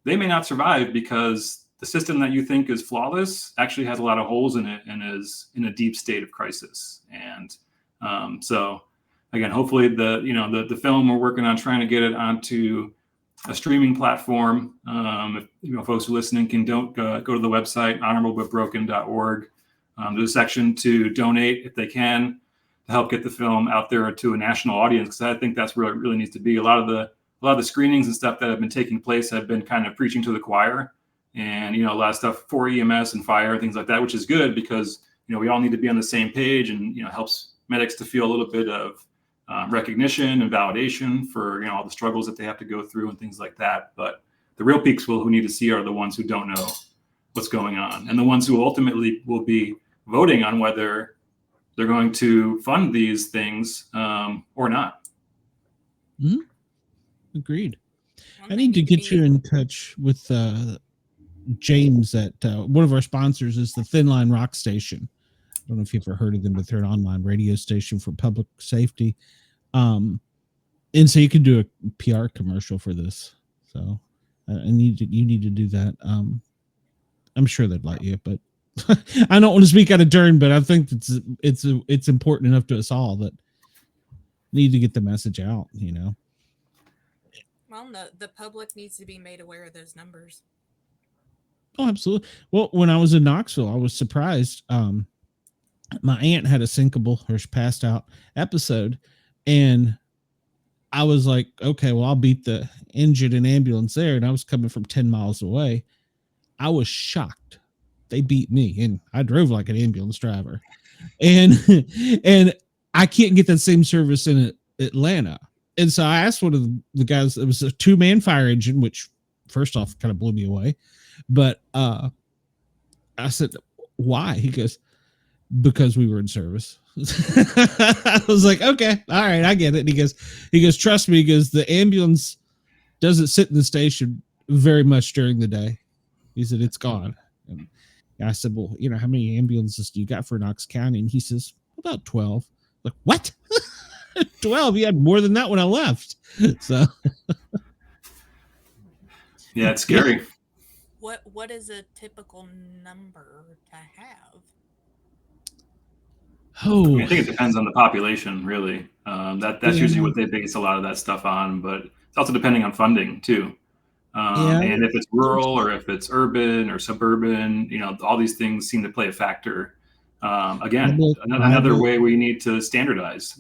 they may not survive because the system that you think is flawless actually has a lot of holes in it and is in a deep state of crisis. And so again, hopefully the film, we're working on trying to get it onto a streaming platform. If folks are listening can go to the website, honorablebutbroken.org. There's a section to donate if they can to help get the film out there to a national audience, because I think that's where it really needs to be. A lot of the screenings and stuff that have been taking place have been kind of preaching to the choir, and a lot of stuff for EMS and fire and things like that, which is good because we all need to be on the same page, and helps medics to feel a little bit of recognition and validation for all the struggles that they have to go through and things like that. But the real people who need to see are the ones who don't know what's going on, and the ones who ultimately will be voting on whether they're going to fund these things or not. Mm-hmm. Agreed. I need to get you in touch with James at one of our sponsors is the Thin Line Rock Station. I don't know if you've ever heard of them, but they're an online radio station for public safety. And so you can do a PR commercial for this. So you need to do that. I'm sure they'd let you, but I don't want to speak out of turn, but I think it's important enough to us all that need to get the message out, Well, the public needs to be made aware of those numbers. Oh, absolutely. Well, when I was in Knoxville, I was surprised. My aunt had a sinkable or she passed out episode, and I was like, okay, well, I'll beat the engine and ambulance there. And I was coming from 10 miles away. I was shocked. They beat me, and I drove like an ambulance driver, and I can't get that same service in Atlanta. And so I asked one of the guys, it was a 2-man fire engine, which first off kind of blew me away. But I said, why? He goes, because we were in service. I was like, okay, all right, I get it. And he goes, trust me, because the ambulance doesn't sit in the station very much during the day. He said, it's gone. And I said, well, how many ambulances do you got for Knox County? And he says, about 12. Like, what? 12? You had more than that when I left. So yeah, it's scary. What is a typical number to have? Oh, I think it depends on the population, really. That's usually what they base a lot of that stuff on, but it's also depending on funding too. And if it's rural or if it's urban or suburban, all these things seem to play a factor. Again, another way we need to standardize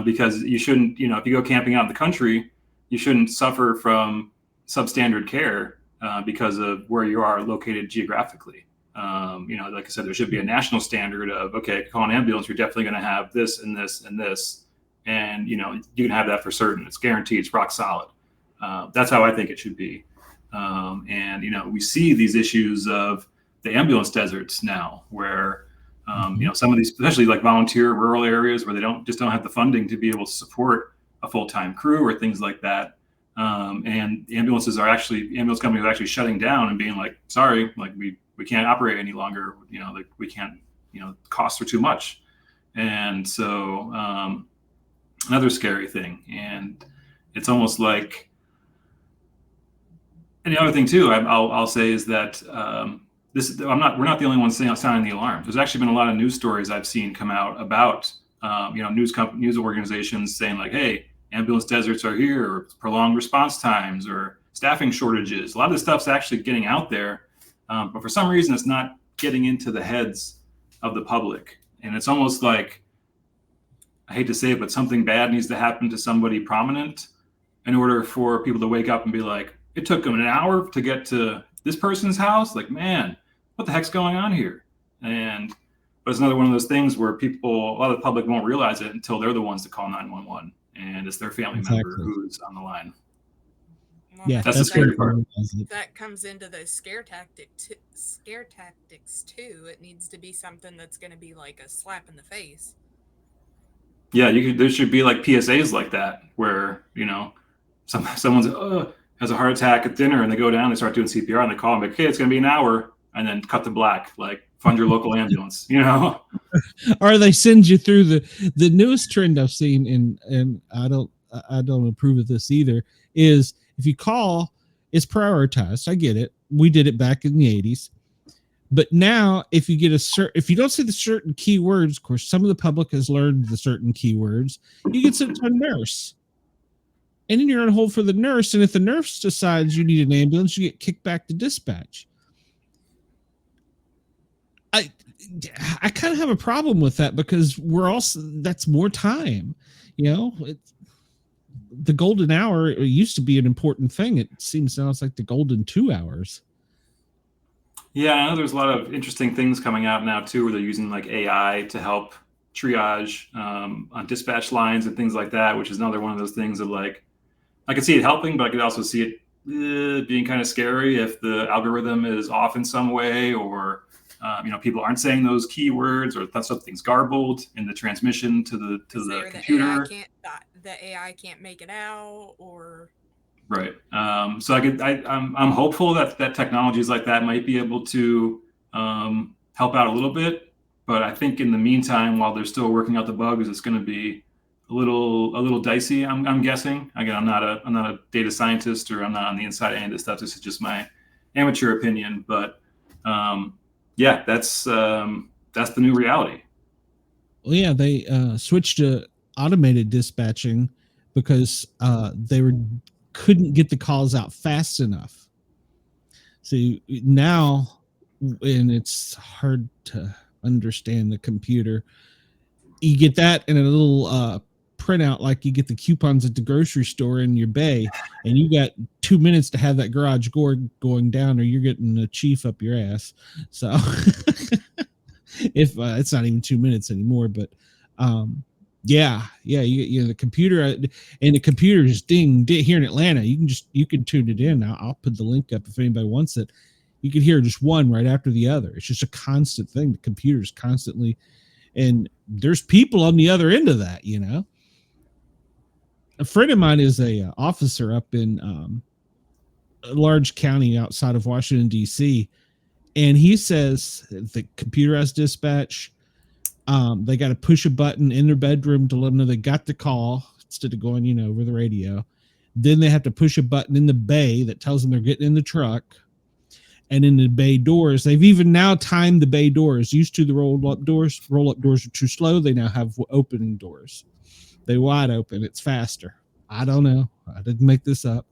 because you shouldn't, if you go camping out in the country, you shouldn't suffer from substandard care because of where you are located geographically. Like I said, there should be a national standard of, okay, call an ambulance, you're definitely going to have this and this and this. And, you can have that for certain. It's guaranteed. It's rock solid. That's how I think it should be. And we see these issues of the ambulance deserts now where, some of these, especially like volunteer rural areas where they don't have the funding to be able to support a full-time crew or things like that. And ambulance companies are actually shutting down and being like, sorry, like we can't operate any longer. Like we can't, costs are too much. And so another scary thing. And it's almost like, and the other thing too, I'll say is that we're not the only ones sounding the alarm. There's actually been a lot of news stories I've seen come out about news organizations saying like, hey, ambulance deserts are here, or prolonged response times, or staffing shortages. A lot of this stuff's actually getting out there, but for some reason it's not getting into the heads of the public. And it's almost like, I hate to say it, but something bad needs to happen to somebody prominent in order for people to wake up and be like, it took them an hour to get to this person's house. Like, man, what the heck's going on here? But it's another one of those things where a lot of the public won't realize it until they're the ones to call 911, and it's their family member who's on the line. Well, Yeah, that's the scary part. That comes into those scare tactics too. It needs to be something that's going to be like a slap in the face. Yeah, there should be like PSAs like that where, someone's has a heart attack at dinner and they go down, they start doing CPR and they call them like, hey, it's going to be an hour, and then cut to black, like fund your local ambulance, Or they send you through the newest trend I've seen, and I don't approve of this either, is if you call, it's prioritized. I get it. We did it back in the 80s. But now if you get if you don't say the certain keywords, of course, some of the public has learned the certain keywords, you get sent to a nurse. And then you're on hold for the nurse. And if the nurse decides you need an ambulance, you get kicked back to dispatch. I kind of have a problem with that because that's more time, the golden hour used to be an important thing. It seems now it's like the golden 2 hours. Yeah, I know there's a lot of interesting things coming out now too, where they're using like AI to help triage on dispatch lines and things like that, which is another one of those things of like, I could see it helping, but I could also see it being kind of scary if the algorithm is off in some way, or people aren't saying those keywords, or that something's garbled in the transmission to the computer. The AI can't make it out, or right. So I'm hopeful that technologies like that might be able to help out a little bit. But I think in the meantime, while they're still working out the bugs, it's going to be a little dicey. I'm guessing. Again, I'm not a data scientist, or I'm not on the inside of any of this stuff. This is just my amateur opinion. But yeah, that's the new reality. Well, yeah, they switched to automated dispatching because they couldn't get the calls out fast enough. So now, and it's hard to understand the computer, you get that in a little printout like you get the coupons at the grocery store in your bay, and you got 2 minutes to have that garage door going down, or you're getting a chief up your ass. So if it's not even 2 minutes anymore, but yeah, the computer, and the computer is ding here in Atlanta. You can tune it in. I'll put the link up if anybody wants it. You can hear just one right after the other. It's just a constant thing. The computer's constantly, and there's people on the other end of that. A friend of mine is a officer up in a large county outside of Washington, D.C., and he says the computerized dispatch, they got to push a button in their bedroom to let them know they got the call instead of going, over the radio. Then they have to push a button in the bay that tells them they're getting in the truck. And in the bay doors, they've even now timed the bay doors. Used to the roll-up doors are too slow. They now have opening doors. They wide open. It's faster. I don't know. I didn't make this up.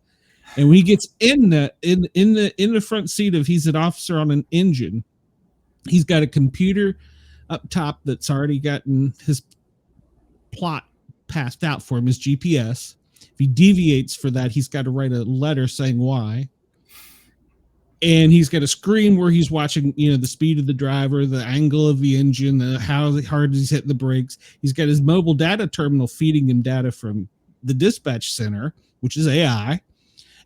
And when he gets in the front seat of, he's an officer on an engine, he's got a computer up top that's already gotten his plot passed out for him, his GPS. If he deviates for that, he's got to write a letter saying why. And he's got a screen where he's watching, the speed of the driver, the angle of the engine, how hard he's hitting the brakes. He's got his mobile data terminal feeding him data from the dispatch center, which is AI.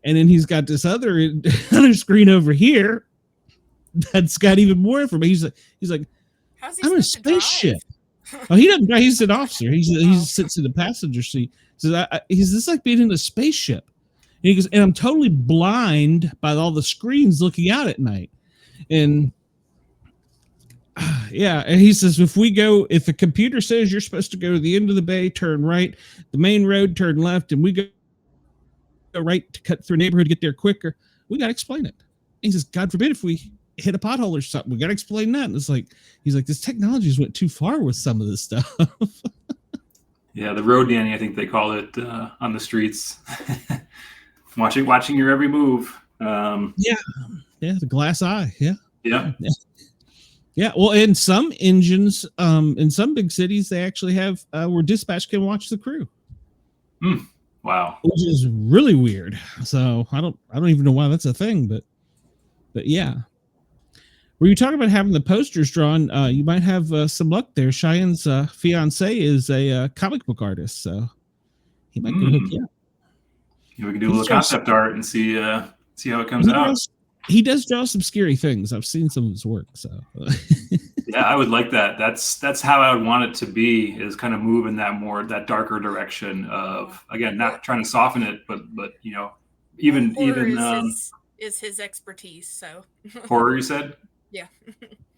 And then he's got this other screen over here that's got even more information. He's like, I'm in a spaceship. Oh, he doesn't drive. He's an officer. He sits in the passenger seat. He says, this is like being in a spaceship. And he goes, and I'm totally blind by all the screens looking out at night. And yeah, and he says, if the computer says you're supposed to go to the end of the bay, turn right, the main road, turn left, and we go right to cut through a neighborhood, get there quicker, we got to explain it. And he says, God forbid if we hit a pothole or something, we got to explain that. And it's like, he's like, this technology has went too far with some of this stuff. Yeah, the road nanny, I think they call it on the streets. watching your every move. Yeah, the glass eye. Yeah. Well, in some engines, in some big cities, they actually have where dispatch can watch the crew. Wow. which is really weird. So I don't even know why that's a thing, but yeah. Were you talking about having the posters drawn? You might have some luck there. Cheyenne's fiance is a comic book artist, so he might can hook you up. Yeah, we can do a little concept art and see how it comes out. He does draw some scary things. I've seen some of his work, so yeah, I would like that. That's how I would want it to be, is kind of move in that darker direction of, again, not trying to soften it, but even is his expertise. So horror, you said? Yeah.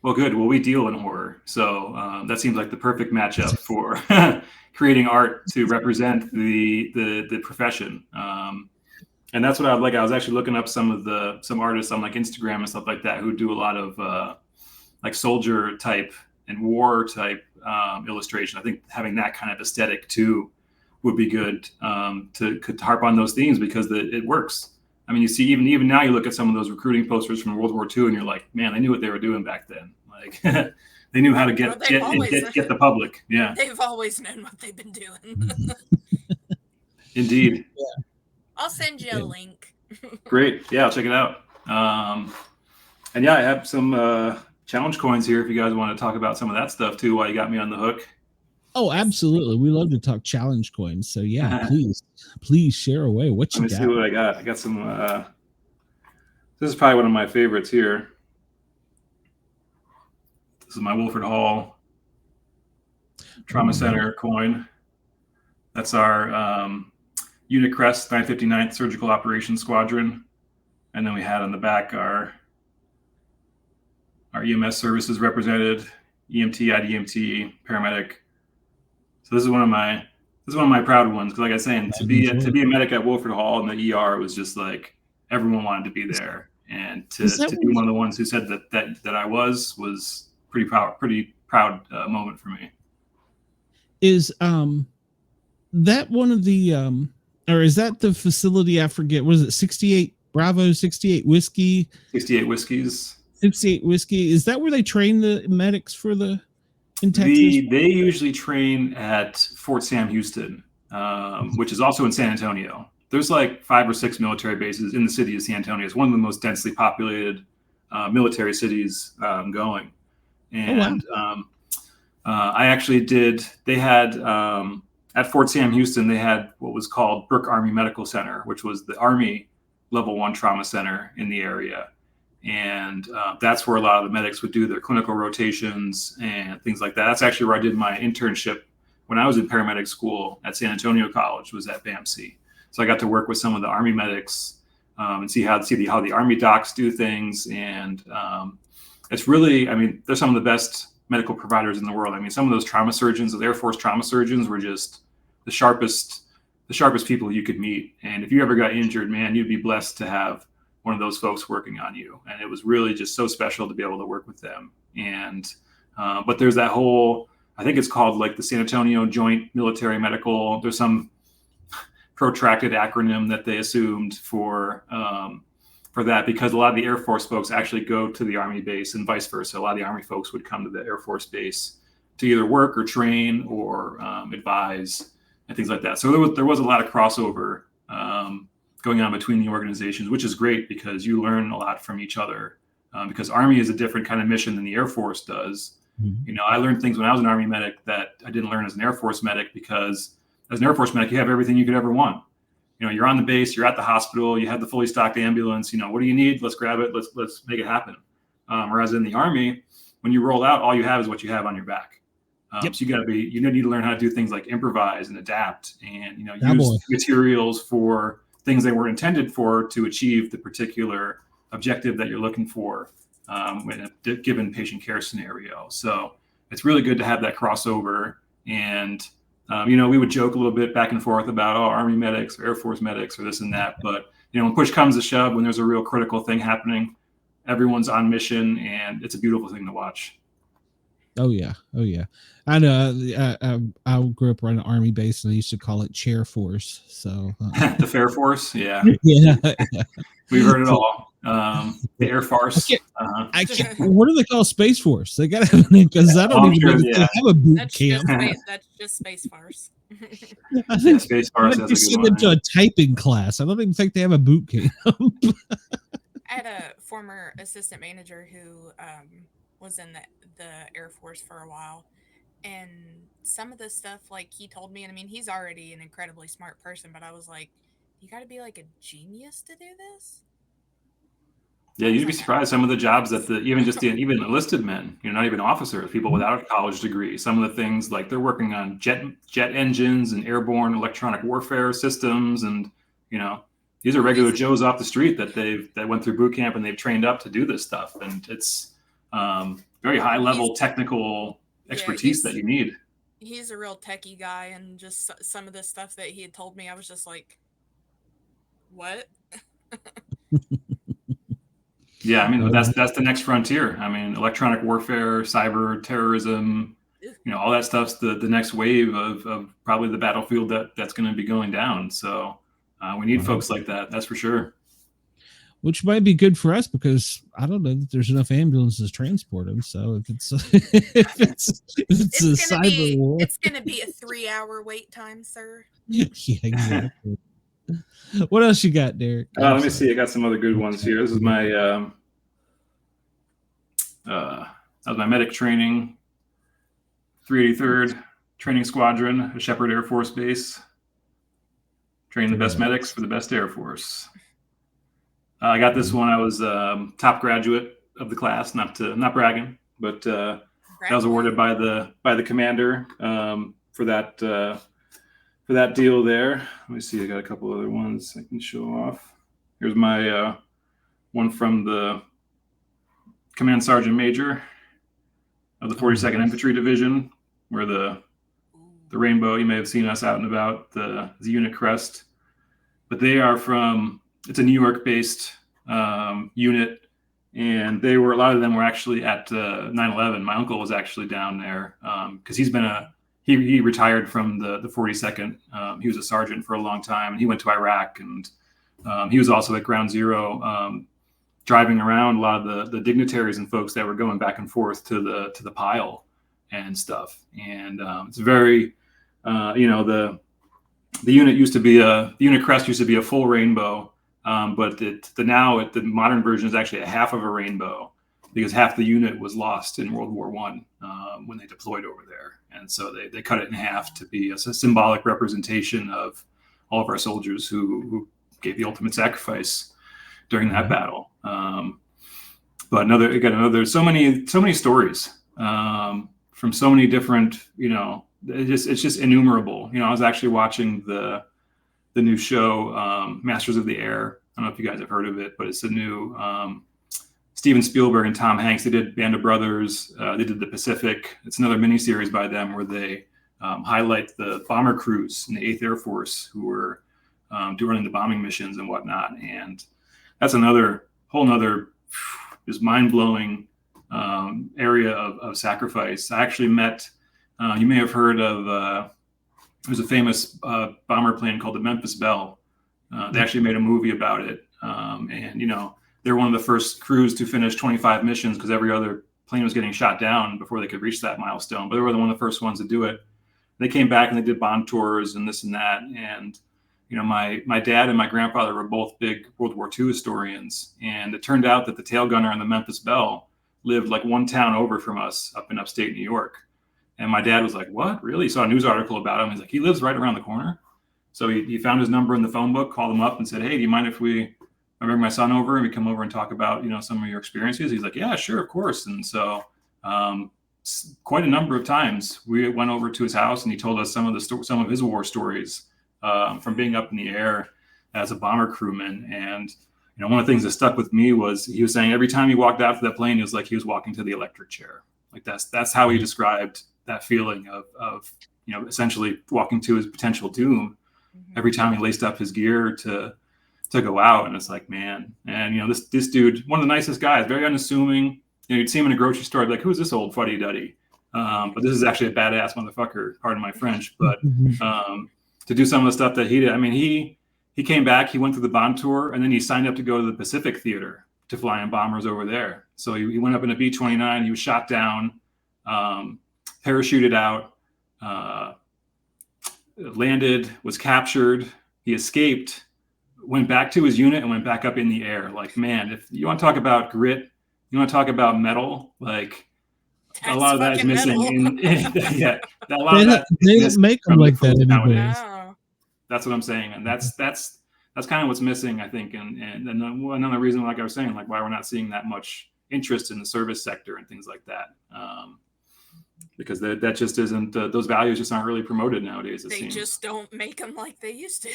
Well, good. Well, we deal in horror, so that seems like the perfect matchup for creating art to represent the profession. And that's what I like. I was actually looking up some artists on like Instagram and stuff like that who do a lot of like soldier type and war type illustration. I think having that kind of aesthetic too would be good to harp on those themes, because it works. I mean, you see, even now you look at some of those recruiting posters from World War II and you're like, man, they knew what they were doing back then. Like they knew how to get the public. Yeah. They've always known what they've been doing. Indeed. Yeah. I'll send you a link. Great. Yeah, I'll check it out. And yeah, I have some challenge coins here if you guys want to talk about some of that stuff too while you got me on the hook. Oh, absolutely. We love to talk challenge coins. So yeah, please share away what you got. Let me see what I got. I got some this is probably one of my favorites here. This is my Wilford Hall Trauma Center coin. That's our Unit Crest 959th Surgical Operations Squadron. And then we had on the back our EMS services represented, EMT, IDMT, paramedic. So this is one of my proud ones, because like I was saying, to be a medic at Wilford Hall in the ER was just like everyone wanted to be there, and to be one of the ones who said that I was pretty proud moment for me. Is that one of the or is that the facility? I forget. Was it 68 Bravo, 68 Whiskey? 68 Whiskeys. 68 Whiskey. Is that where they train the medics for the in Texas? They usually train at Fort Sam Houston, which is also in San Antonio. There's like 5 or 6 military bases in the city of San Antonio. It's one of the most densely populated military cities going. And I actually they had at Fort Sam Houston, they had what was called Brooke Army Medical Center, which was the Army Level 1 trauma center in the area. And that's where a lot of the medics would do their clinical rotations and things like that. That's actually where I did my internship when I was in paramedic school at San Antonio College, was at BAMC. So I got to work with some of the Army medics and see how the Army docs do things. And it's really, I mean, they're some of the best medical providers in the world. I mean, some of those trauma surgeons, the Air Force trauma surgeons, were just the sharpest people you could meet. And if you ever got injured, man, you'd be blessed to have one of those folks working on you. And it was really just so special to be able to work with them. And but there's that whole, I think it's called like the San Antonio Joint Military Medical, there's some protracted acronym that they assumed for that, because a lot of the Air Force folks actually go to the Army base and vice versa. A lot of the Army folks would come to the Air Force base to either work or train or advise and things like that. So there was a lot of crossover going on between the organizations, which is great because you learn a lot from each other. Because Army is a different kind of mission than the Air Force does. Mm-hmm. You know, I learned things when I was an Army medic that I didn't learn as an Air Force medic, because as an Air Force medic, you have everything you could ever want. You know, you're on the base, you're at the hospital, you have the fully stocked ambulance. You know, what do you need? Let's grab it. Let's make it happen. Whereas in the Army, when you roll out, all you have is what you have on your back. So you need to learn how to do things like improvise and adapt, and use materials for things they were intended for to achieve the particular objective that you're looking for in a given patient care scenario. So it's really good to have that crossover. And we would joke a little bit back and forth about Army medics or Air Force medics or this and that. But when push comes to shove, when there's a real critical thing happening, everyone's on mission, and it's a beautiful thing to watch. Oh yeah. I know. I grew up around an Army base, and I used to call it Chair Force. So the Fair Force, yeah. Yeah. We've heard it all. the Air Force. I can't. What do they call Space Force? They gotta have because I don't even know if they have a boot camp. That's just Space Force. I think Space Force. they send them to a typing class. I don't even think they have a boot camp. I had a former assistant manager who was in the Air Force for a while, and some of the stuff like he told me, and I mean he's already an incredibly smart person, but I was like, you got to be like a genius to do this. Yeah, you'd be surprised some of the jobs that even enlisted men, not even officers, people without a college degree. Some of the things like they're working on jet engines and airborne electronic warfare systems, and these are regular Joes off the street that went through boot camp and they've trained up to do this stuff, and it's very high level technical expertise that you need. He's a real techie guy, and just some of the stuff that he had told me, I was just like, what? Yeah, I mean that's the next frontier. I mean, electronic warfare, cyber terrorism, all that stuff's the next wave of probably the battlefield that's going to be going down. So we need folks like that. That's for sure. Which might be good for us because I don't know that there's enough ambulances to transport them. So if it's a cyber war, it's going to be a 3-hour wait time, sir. Yeah, exactly. What else you got, Derek? Let me see. I got some other good ones here. This is my that was my medic training, 383rd Training Squadron, Shepherd Air Force Base. Train the best medics for the best Air Force. I got this one. I was top graduate of the class. Not bragging, but I was awarded by the commander for that deal there. Let me see. I got a couple other ones I can show off. Here's my one from the Command Sergeant Major of the 42nd Infantry Division, where the rainbow, you may have seen us out and about, the unit crest. But they are it's a New York-based unit, and a lot of them were actually at 9/11. My uncle was actually down there because he retired from the 42nd. He was a sergeant for a long time, and he went to Iraq, and he was also at Ground Zero, driving around a lot of the dignitaries and folks that were going back and forth to the pile and stuff. And it's very, the unit used to be the unit crest used to be a full rainbow, but the modern version is actually a half of a rainbow because half the unit was lost in World War I when they deployed over there. And so they cut it in half to be a symbolic representation of all of our soldiers who gave the ultimate sacrifice during that battle. But so many stories from so many different, it's just innumerable. I was actually watching the new show, Masters of the Air. I don't know if you guys have heard of it, but it's a new Steven Spielberg and Tom Hanks. They did Band of Brothers. They did The Pacific. It's another miniseries by them where they highlight the bomber crews in the 8th Air Force who were doing the bombing missions and whatnot. And that's whole nother just mind-blowing area of sacrifice. I actually met, you may have heard of, there's a famous bomber plane called the Memphis Belle. They actually made a movie about it. And, they're one of the first crews to finish 25 missions because every other plane was getting shot down before they could reach that milestone. But they were one of the first ones to do it. They came back and they did bomb tours and this and that. And, my dad and my grandfather were both big World War II historians. And it turned out that the tail gunner on the Memphis Belle lived like one town over from us up in upstate New York. And my dad was like, what? Really? He saw a news article about him. He's like, he lives right around the corner. So he found his number in the phone book, called him up and said, hey, do you mind if I bring my son over and we come over and talk about, some of your experiences? He's like, yeah, sure, of course. And so quite a number of times we went over to his house and he told us some of his war stories from being up in the air as a bomber crewman. And, one of the things that stuck with me was he was saying every time he walked out to that plane, it was like he was walking to the electric chair. Like that's how he described that feeling of essentially walking to his potential doom every time he laced up his gear to go out. And it's like, man. And, this dude, one of the nicest guys, very unassuming. You'd see him in a grocery store, like, who's this old fuddy-duddy? But this is actually a badass motherfucker, pardon my French. But to do some of the stuff that he did, I mean, he came back, he went through the bond tour, and then he signed up to go to the Pacific Theater to fly in bombers over there. So he went up in a B-29. He was shot down, parachuted out, landed, was captured. He escaped, went back to his unit, and went back up in the air. Like, man, if you want to talk about grit, you want to talk about metal, like That's a lot of that is missing. Yeah, a lot of that they don't make them like that anymore. No. That's what I'm saying, and that's kind of what's missing, I think. And another reason, like I was saying, like why we're not seeing that much interest in the service sector and things like that, because that just isn't, those values just aren't really promoted nowadays. They just don't make them like they used to.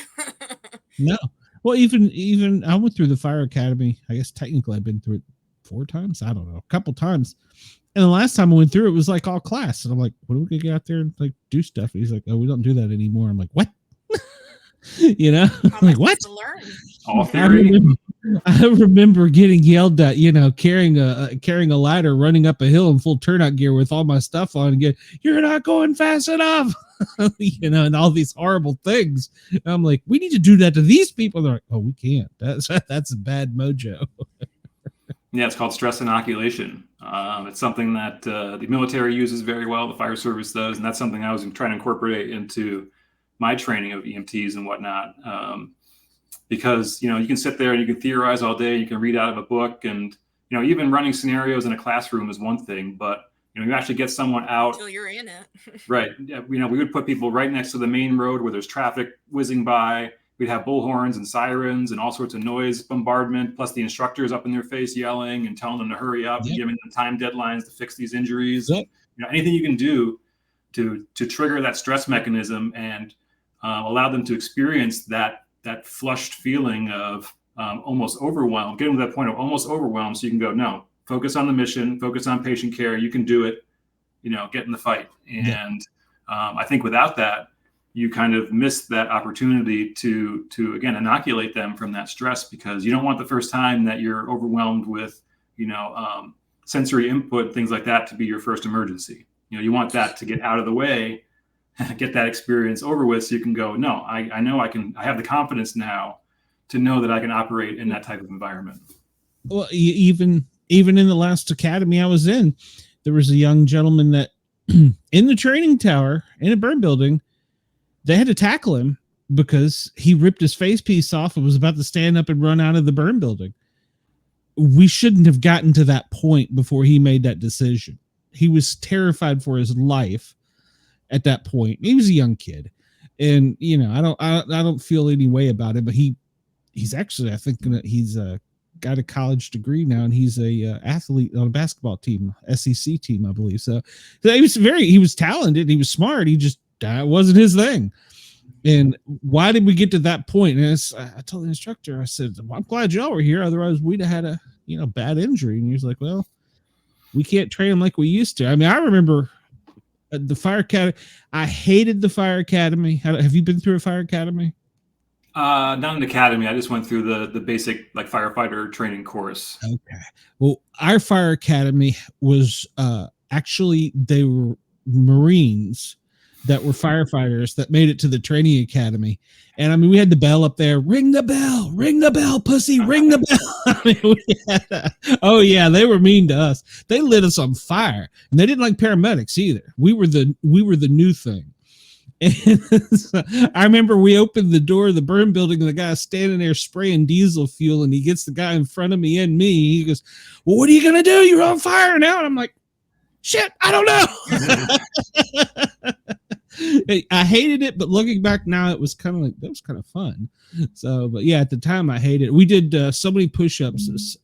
No. Well, even I went through the fire academy. I guess technically I've been through it 4 times. I don't know, a couple times. And the last time I went through it was like all class. And I'm like, what are we gonna get out there and like do stuff? And he's like, oh, we don't do that anymore. I'm like, what? You know, like what? All theory. I remember getting yelled at, you know, carrying a ladder, running up a hill in full turnout gear with all my stuff on, and you're not going fast enough, you know, and all these horrible things. And I'm like, we need to do that to these people. They're like, oh, we can't. That's a bad mojo. Yeah, it's called stress inoculation. It's something that the military uses very well. The fire service does, and that's something I was trying to incorporate into my training of EMTs and whatnot. Because, you know, you can sit there and you can theorize all day, you can read out of a book, and, you know, even running scenarios in a classroom is one thing, but, you know, you actually get someone out. Until you're in it. Right. You know, we would put people right next to the main road where there's traffic whizzing by. We'd have bullhorns and sirens and all sorts of noise bombardment, plus the instructors up in their face yelling and telling them to hurry up and giving them time deadlines to fix these injuries. Yep. You know, anything you can do to trigger that stress mechanism and allow them to experience that flushed feeling of almost overwhelmed, get them to that point of almost overwhelmed, so you can go, no, focus on the mission, focus on patient care, you can do it, you know, get in the fight. And I think without that, you kind of miss that opportunity to again inoculate them from that stress, because you don't want the first time that you're overwhelmed with, you know, sensory input, things like that, to be your first emergency. You know, you want that to get out of the way, get that experience over with, so you can go, no, I know I have the confidence now to know that I can operate in that type of environment. Well, even in the last academy I was in, there was a young gentleman that in the training tower in a burn building, they had to tackle him because he ripped his face piece off and was about to stand up and run out of the burn building. We shouldn't have gotten to that point before he made that decision. He was terrified for his life at that point. He was a young kid, and you know, I don't feel any way about it, but he's actually, I think he's got a college degree now, and he's a athlete on a basketball team, SEC team, I believe. So he was talented, he was smart. He just, that wasn't his thing. And why did we get to that point? And I told the instructor, I said, well, I'm glad y'all were here, otherwise we'd have had a, you know, bad injury. And he was like, well, we can't train them like we used to. I mean, I remember the fire academy. I hated the fire academy. Have you been through a fire academy? Not an academy. I just went through the basic like firefighter training course. Okay. Well, our fire academy was actually, they were Marines that were firefighters that made it to the training academy. And I mean, we had the bell up there, ring the bell, pussy, ring the bell. I mean, oh yeah, they were mean to us. They lit us on fire, and they didn't like paramedics either. We were the new thing. And so I remember we opened the door of the burn building, and the guy's standing there spraying diesel fuel, and he gets the guy in front of me and me. He goes, well, what are you going to do? You're on fire now. And I'm like, shit, I don't know. I hated it, but looking back now, it was kind of like, that was kind of fun. So, but yeah, at the time I hated it. We did so many push-ups this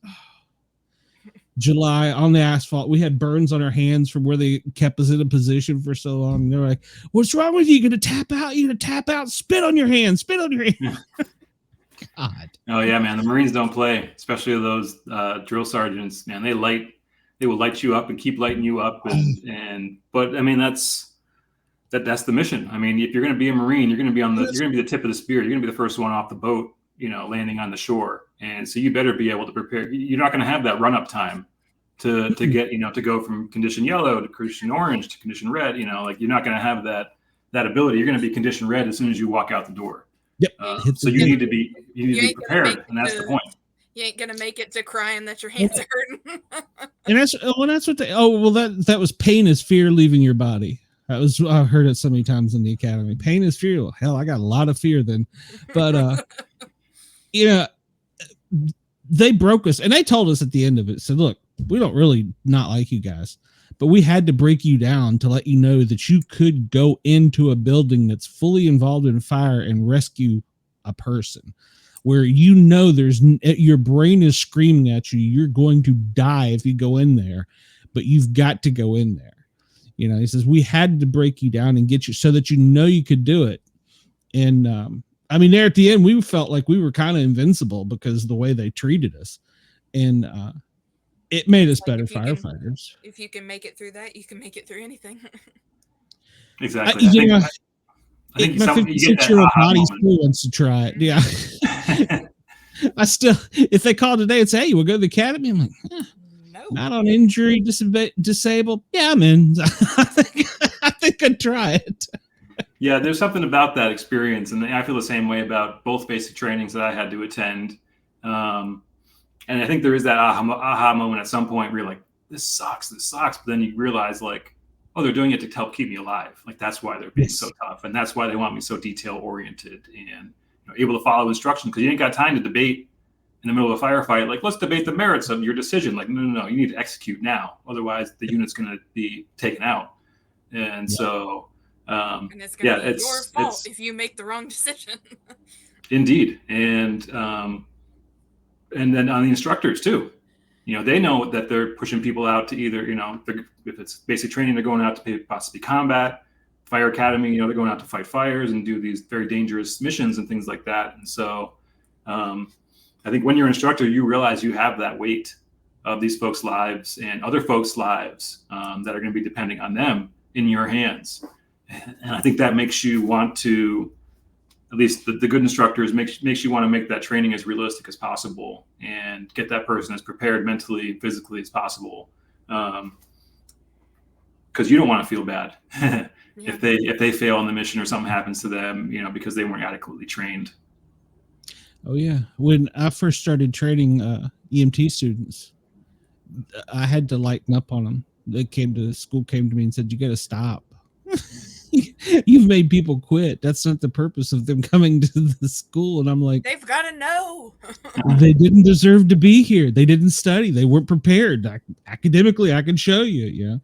July on the asphalt. We had burns on our hands from where they kept us in a position for so long. And they're like, what's wrong with you? You're going to tap out? You're going to tap out? Spit on your hand. Spit on your hand. God. Oh yeah, man. The Marines don't play, especially those drill sergeants, man. They will light you up and keep lighting you up. But I mean, that's the mission. I mean, if you're going to be a Marine, you're going to be the tip of the spear. You're going to be the first one off the boat, you know, landing on the shore. And so you better be able to prepare. You're not going to have that run up time to get, you know, to go from condition yellow to condition orange to condition red. You know, like you're not going to have that ability. You're going to be condition red as soon as you walk out the door. Yep. So you need to be prepared, and that's the point. You ain't gonna make it to crying that your hands are hurting. And that's what they. Oh well, that was pain is fear leaving your body. That was I've heard it so many times in the academy. Pain is fear. Well, hell, I got a lot of fear then, but they broke us, and they told us at the end of it. Said, look, we don't really not like you guys, but we had to break you down to let you know that you could go into a building that's fully involved in fire and rescue a person. Where there's your brain is screaming at you, you're going to die if you go in there, but you've got to go in there. He says we had to break you down and get you so that you could do it. And there at the end, we felt like we were kind of invincible because of the way they treated us, and it made us better firefighters. If you can make it through that, you can make it through anything. Exactly. I think my 56-year-old body still wants to try it. Yeah. If they call today and say, hey, we'll go to the academy, I'm like, no. Not on injury, disabled. Yeah, I'm in. I think I'd try it. Yeah, there's something about that experience. And I feel the same way about both basic trainings that I had to attend. And I think there is that aha moment at some point where you're like, this sucks. But then you realize like, oh, they're doing it to help keep me alive. Like that's why they're being so tough. And that's why they want me so detail oriented and able to follow instructions, because you ain't got time to debate in the middle of a firefight. Like, let's debate the merits of your decision. Like, no, you need to execute now. Otherwise the unit's going to be taken out. And so, and it's going to be your fault if you make the wrong decision. Indeed. And then on the instructors too, they know that they're pushing people out to either, if it's basic training, they're going out to possibly combat. Fire academy, they're going out to fight fires and do these very dangerous missions and things like that. And so I think when you're an instructor, you realize you have that weight of these folks' lives and other folks' lives that are going to be depending on them in your hands. And I think that makes you want to, at least the good instructors, makes you want to make that training as realistic as possible and get that person as prepared mentally, physically as possible. Because you don't want to feel bad if they fail on the mission or something happens to them, because they weren't adequately trained. Oh yeah. When I first started training EMT students, I had to lighten up on them. Came to me and said, you got to stop. You've made people quit. That's not the purpose of them coming to the school. And I'm like, they've got to know. They didn't deserve to be here. They didn't study. They weren't prepared. Academically, I can show you,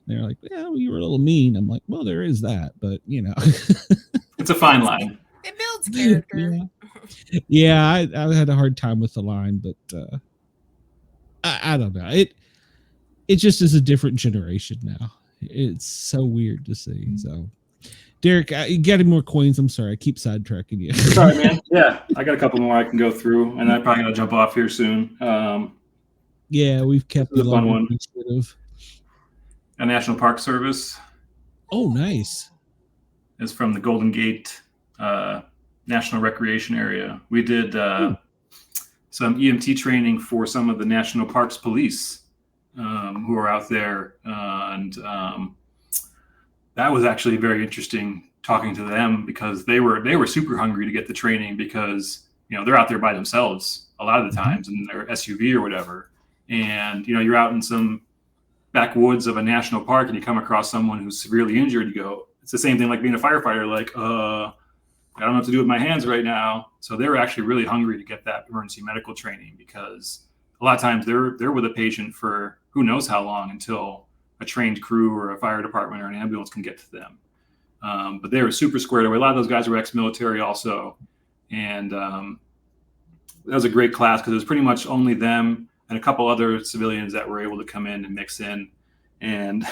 They're like, well, you were a little mean. I'm like, well, there is that, but it's a fine line. It builds character. Yeah, I had a hard time with the line, but I don't know. It just is a different generation now. It's so weird to see. So, Derek, you got any more coins? I'm sorry, I keep sidetracking you. Sorry, man. Yeah, I got a couple more I can go through, and I'm probably gonna jump off here soon. Yeah, we've kept the fun one. A National Park Service. Oh, nice. Is from the Golden Gate National Recreation Area. We did some EMT training for some of the National Parks Police who are out there, and that was actually very interesting talking to them, because they were super hungry to get the training, because they're out there by themselves a lot of the times in their SUV or whatever, and you're out in some backwoods of a national park and you come across someone who's severely injured. You go, it's the same thing like being a firefighter, like I don't know what to do with my hands right now. So they were actually really hungry to get that emergency medical training, because a lot of times they're with a patient for who knows how long until a trained crew or a fire department or an ambulance can get to them. But they were super squared away. A lot of those guys were ex-military also. And that was a great class, because it was pretty much only them and a couple other civilians that were able to come in and mix in. And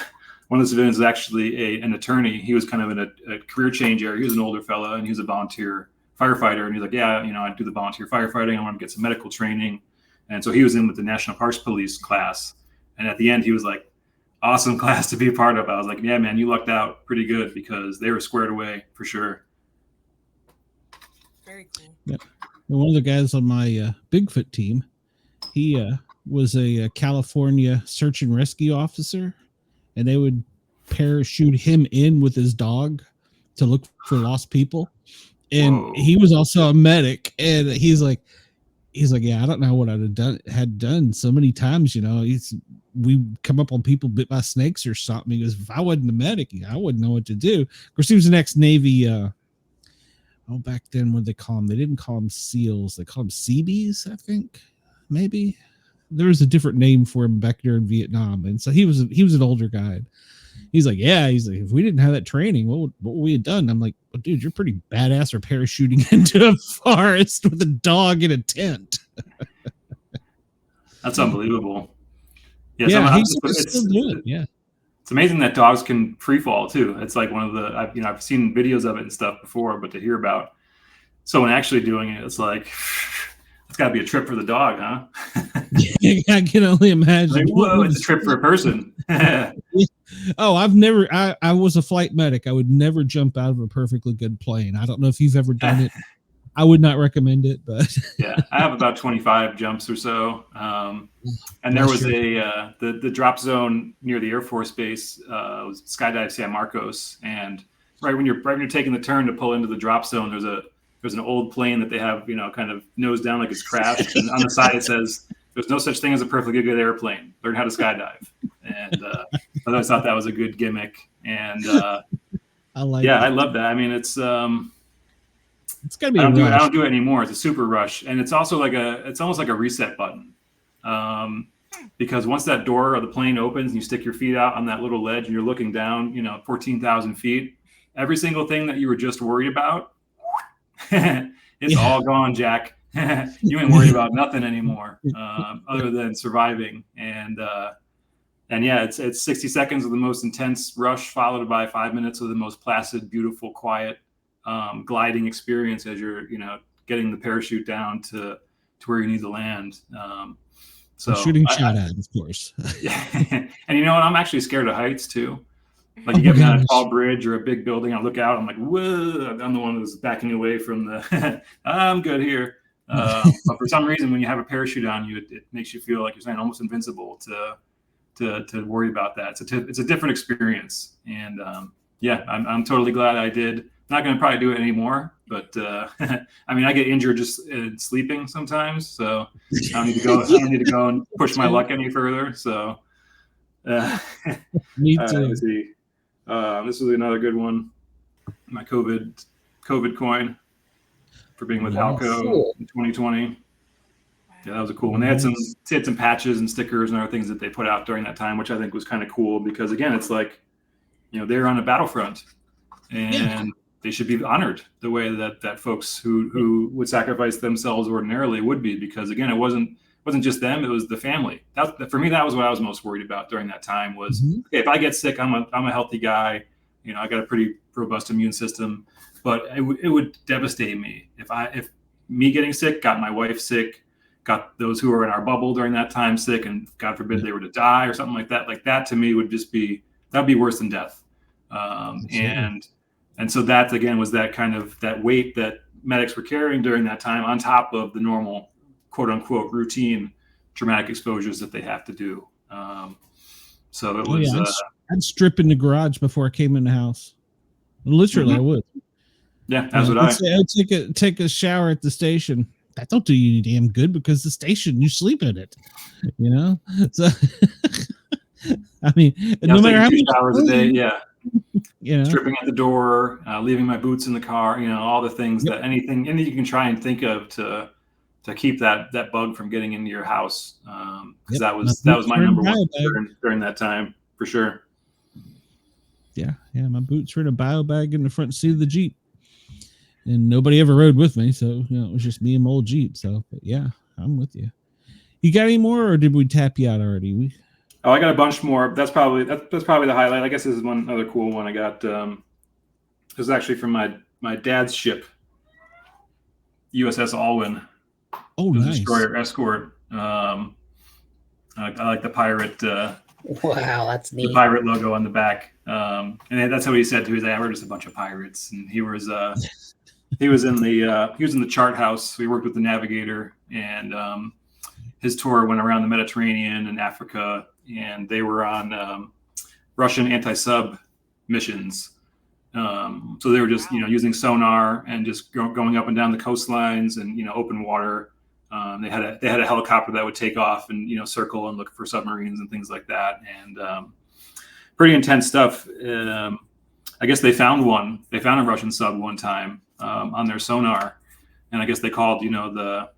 one of the civilians was actually an attorney. He was kind of in a career change area. He was an older fellow, and he was a volunteer firefighter. And he's like, yeah, I do the volunteer firefighting. I want to get some medical training. And so he was in with the National Parks Police class. And at the end, he was like, awesome class to be a part of. I was like, yeah, man, you lucked out pretty good, because they were squared away for sure. Very cool. Yeah. One of the guys on my Bigfoot team, he was a California search and rescue officer, and they would parachute him in with his dog to look for lost people. And he was also a medic, and he's like, he's like, yeah, I don't know what I'd have done so many times. We come up on people bit by snakes or something. He goes, if I wasn't a medic, I wouldn't know what to do. Of course, he was an ex-Navy. Back then, what did they call them? They didn't call them SEALs. They called them Seabees, I think. Maybe there was a different name for him back there in Vietnam. And so he was an older guy. He's like, if we didn't have that training, what would we have done? I'm like, well, dude, you're pretty badass for parachuting into a forest with a dog in a tent. That's unbelievable. It's amazing that dogs can free fall too. It's like one of the, I've seen videos of it and stuff before, but to hear about someone actually doing it, it's like, it's got to be a trip for the dog, huh? I can only imagine. Like, whoa, it's a trip for a person. Oh, I was a flight medic. I would never jump out of a perfectly good plane. I don't know if you've ever done it. I would not recommend it, but yeah, I have about 25 jumps or so. And there was the drop zone near the Air Force Base, was Skydive San Marcos. And right when you're taking the turn to pull into the drop zone, there's an old plane that they have, kind of nose down like it's crashed. And on the side, it says, there's no such thing as a perfectly good airplane. Learn how to skydive. And I always thought that was a good gimmick. And I love that. I mean, it's gotta be. I don't do it anymore. It's a super rush, and it's also it's almost like a reset button. Because once that door of the plane opens and you stick your feet out on that little ledge and you're looking down, 14,000 feet, every single thing that you were just worried about, it's all gone, Jack. You ain't worried about nothing anymore, other than surviving. And it's 60 seconds of the most intense rush, followed by 5 minutes of the most placid, beautiful, quiet, gliding experience as you're, getting the parachute down to where you need to land. So shooting shot at, of course. Yeah. And you know what? I'm actually scared of heights too. Like you get me on a tall bridge or a big building, I look out, I'm like, whoa, I'm the one who's backing away from the, I'm good here. But for some reason, when you have a parachute on you, it makes you feel like you're saying almost invincible to worry about that. It's a different experience. And I'm totally glad I did. Not going to probably do it anymore, but I mean, I get injured just sleeping sometimes, so I don't need to go and push my luck any further. So me too. Let's see. This was another good one. My COVID coin for being with Halco in 2020. Yeah, that was a cool one. They had some patches and stickers and other things that they put out during that time, which I think was kind of cool because again, it's like, they're on a battlefront and they should be honored the way that folks who would sacrifice themselves ordinarily would be, because again, it wasn't just them, it was the family. For me, that was what I was most worried about during that time was, okay, if I get sick, I'm a healthy guy, I got a pretty robust immune system, but it would devastate me if me getting sick got my wife sick, got those who were in our bubble during that time sick, and God forbid they were to die or something like that. Like that to me would just that'd be worse than death. And so that again was that kind of that weight that medics were carrying during that time on top of the normal quote unquote routine traumatic exposures that they have to do. So it was. I'd strip in the garage before I came in the house. Literally, I would. Yeah, that's what I'd take a shower at the station. That don't do you any damn good because the station, you sleep in it. So I mean, no matter how many hours a day, stripping at the door, leaving my boots in the car, all the things that anything you can try and think of to keep that bug from getting into your house. Because that was my number one during that time for sure. Yeah. My boots were in a bio bag in the front seat of the Jeep, and nobody ever rode with me, so it was just me and my old Jeep. So, but yeah, I'm with you. You got any more, or did we tap you out already? I got a bunch more. That's probably the highlight. I guess this is one other cool one I got. This is actually from my dad's ship, USS Alwyn. Oh, nice. Destroyer escort. I like the pirate. Wow, that's neat. The pirate logo on the back. And that's what he said to his. We're just a bunch of pirates, and he was in the chart house. We worked with the navigator, and his tour went around the Mediterranean and Africa. And they were on Russian anti-sub missions. So they were just, using sonar and just going up and down the coastlines and, open water, They had a helicopter that would take off and circle and look for submarines and things like that, and pretty intense stuff. I guess they found a Russian sub one time on their sonar, and I guess they called the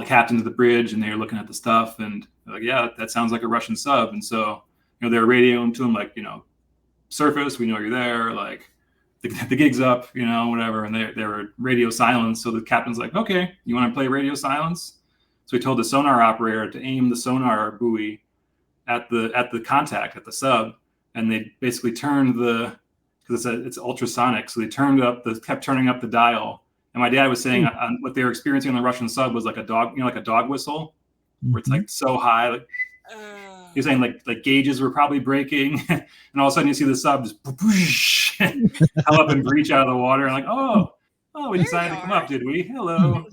captain to the bridge, and they were looking at the stuff, and they're like, yeah, that sounds like a Russian sub. And so they were radioing to him like, surface, we know you're there, like the gig's up, whatever. And they were radio silence. So the captain's like, okay, you want to play radio silence? So he told the sonar operator to aim the sonar buoy at the contact, at the sub, and they basically turned because it's ultrasonic, so they kept turning up the dial. And my dad was saying what they were experiencing on the Russian sub was like a dog, like a dog whistle, where it's like so high, like. He was saying like gauges were probably breaking, and all of a sudden you see the sub just come up and breach out of the water, and like, oh, we decided to come up, did we? Hello.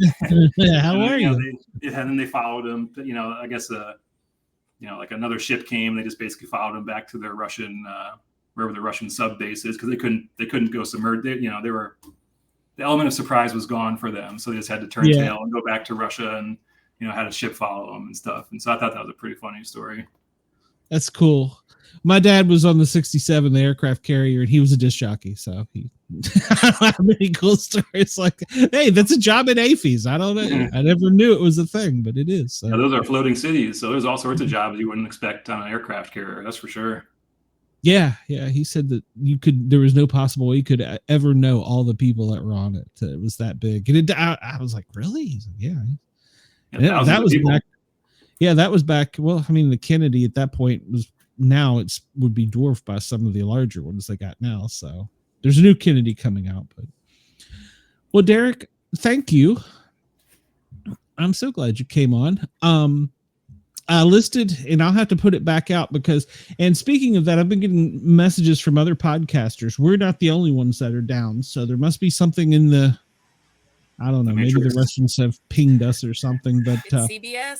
How are you? And then they followed him. I guess like another ship came. They just basically followed him back to their Russian wherever the Russian sub base is, because they couldn't go submerged. They were, the element of surprise was gone for them, so they just had to turn tail and go back to Russia, and had a ship follow them and stuff. And so I thought that was a pretty funny story. That's cool. My dad was on the 67, the aircraft carrier, and he was a disc jockey. So he had many cool stories. Like, hey, that's a job at AFES. I don't know. Yeah. I never knew it was a thing, but it is. So. Yeah, those are floating cities. So there's all sorts of jobs you wouldn't expect on an aircraft carrier. That's for sure. Yeah. He said that there was no possible way you could ever know all the people that were on it. It was that big. And I was like, really? He's like, yeah. That was back. Yeah, that was back. Well, I mean, the Kennedy at that point would be dwarfed by some of the larger ones they got now. So there's a new Kennedy coming out. But well, Derek, thank you. I'm so glad you came on. I listed, and I'll have to put it back out and speaking of that, I've been getting messages from other podcasters. We're not the only ones that are down. So there must be something in I don't know. Maybe the Russians have pinged us or something, but CBS.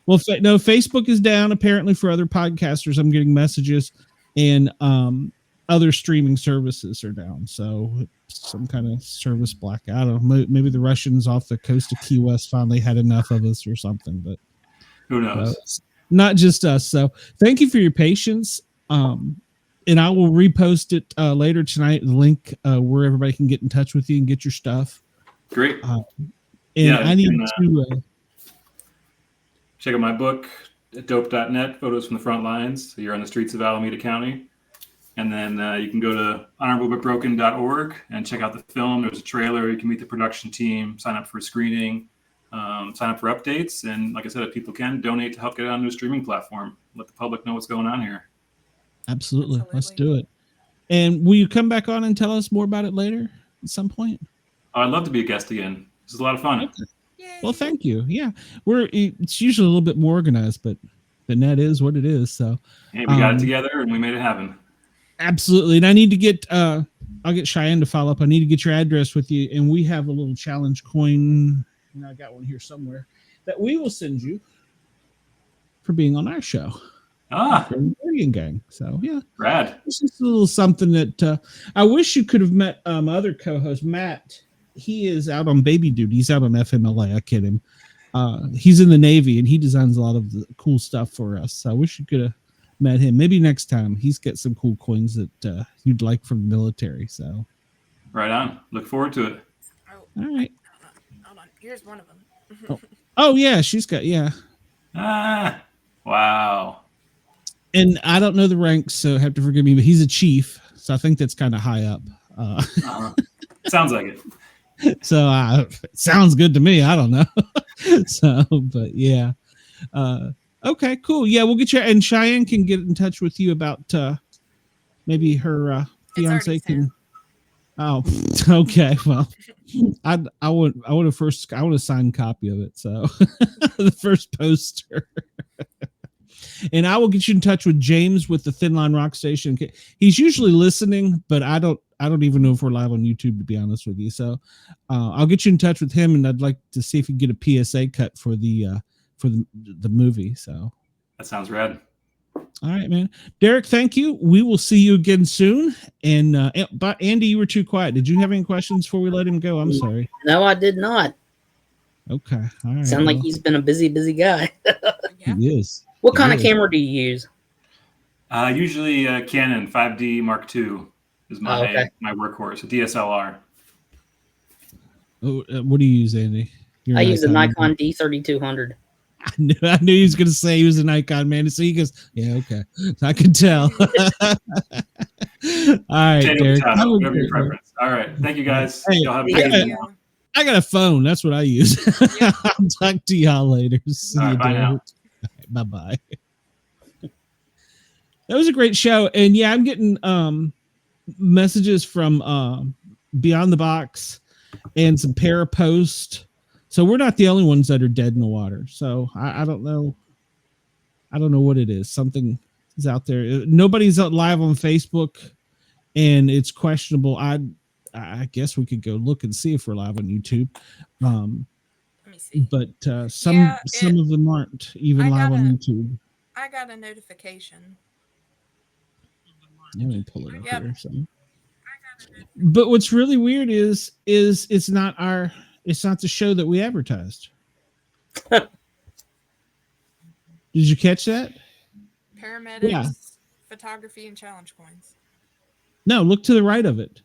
Facebook is down apparently for other podcasters. I'm getting messages, and other streaming services are down. So some kind of service blackout. I don't know. Maybe the Russians off the coast of Key West finally had enough of us or something. But who knows? Not just us. So thank you for your patience. And I will repost it later tonight. The link where everybody can get in touch with you and get your stuff. Great. I need to check out my book at dope.net, Photos from the Front Lines. So you're on the streets of Alameda County. And then you can go to honorablebutbroken.org and check out the film. There's a trailer. You can meet the production team, sign up for a screening, sign up for updates. And like I said, if people can, donate to help get it onto a streaming platform. Let the public know what's going on here. Absolutely. Let's do it. And will you come back on and tell us more about it later at some point? Oh, I'd love to be a guest again. This is a lot of fun. Okay. Well, thank you. Yeah, it's usually a little bit more organized, but the net is what it is. So hey, we got it together and we made it happen. Absolutely. And I need to get I'll get Cheyenne to follow up. I need to get your address with you, and we have a little challenge coin, and I got one here somewhere that we will send you for being on our show. Guardian Gang. So yeah, rad. This is a little something that I wish you could have met my other co-host Matt. He is out on baby duty. He's out on FMLA. I kid him. He's in the Navy, and he designs a lot of the cool stuff for us. So I wish you could have met him. Maybe next time. He's got some cool coins that you'd like from the military. So right on. Look forward to it. Oh, all right. Hold on. Here's one of them. Oh yeah, she's got Wow. And I don't know the ranks, so have to forgive me. But he's a chief, so I think that's kind of high up. Sounds like it. So it sounds good to me. I don't know. So, but yeah. Okay, cool. Yeah, we'll get you. And Cheyenne can get in touch with you about maybe her fiance can. Oh, okay. Well, I want a signed copy of it. So the first poster. And I will get you in touch with James with the Thin Line Rock Station. He's usually listening, but I don't even know if we're live on YouTube, to be honest with you. So I'll get you in touch with him, and I'd like to see if you can get a PSA cut for the movie. So that sounds rad. All right, man. Derek, thank you. We will see you again soon. And but Andy, you were too quiet. Did you have any questions before we let him go? I'm sorry. No, I did not. Okay. All right. Sound like he's been a busy guy. Yeah. He is. What He kind of is. camera do you use? Usually Canon 5D Mark II is my my workhorse, a DSLR. Oh, what do you use, Andy? I use a Nikon D3200. I knew he was going to say he was a Nikon man. So he goes, yeah, okay. I can tell. All right, Derek. Whatever your preference. All right. Thank you, guys. Hey, y'all have a Thank good you. evening. I got a phone. That's what I use. I'll talk to y'all later. See All right, you, bye now. Derek. Bye-bye. That was a great show. And yeah, I'm getting messages from Beyond the Box and some Parapost. So we're not the only ones that are dead in the water. So I don't know. I don't know what it is. Something is out there. Nobody's live on Facebook, and it's questionable. I guess we could go look and see if we're live on YouTube. Let me see. But some of them aren't even live on YouTube. I got a notification. Let me pull it up Yep. here. So. But what's really weird is it's not the show that we advertised. Did you catch that? Paramedics, photography, and challenge coins. No, look to the right of it.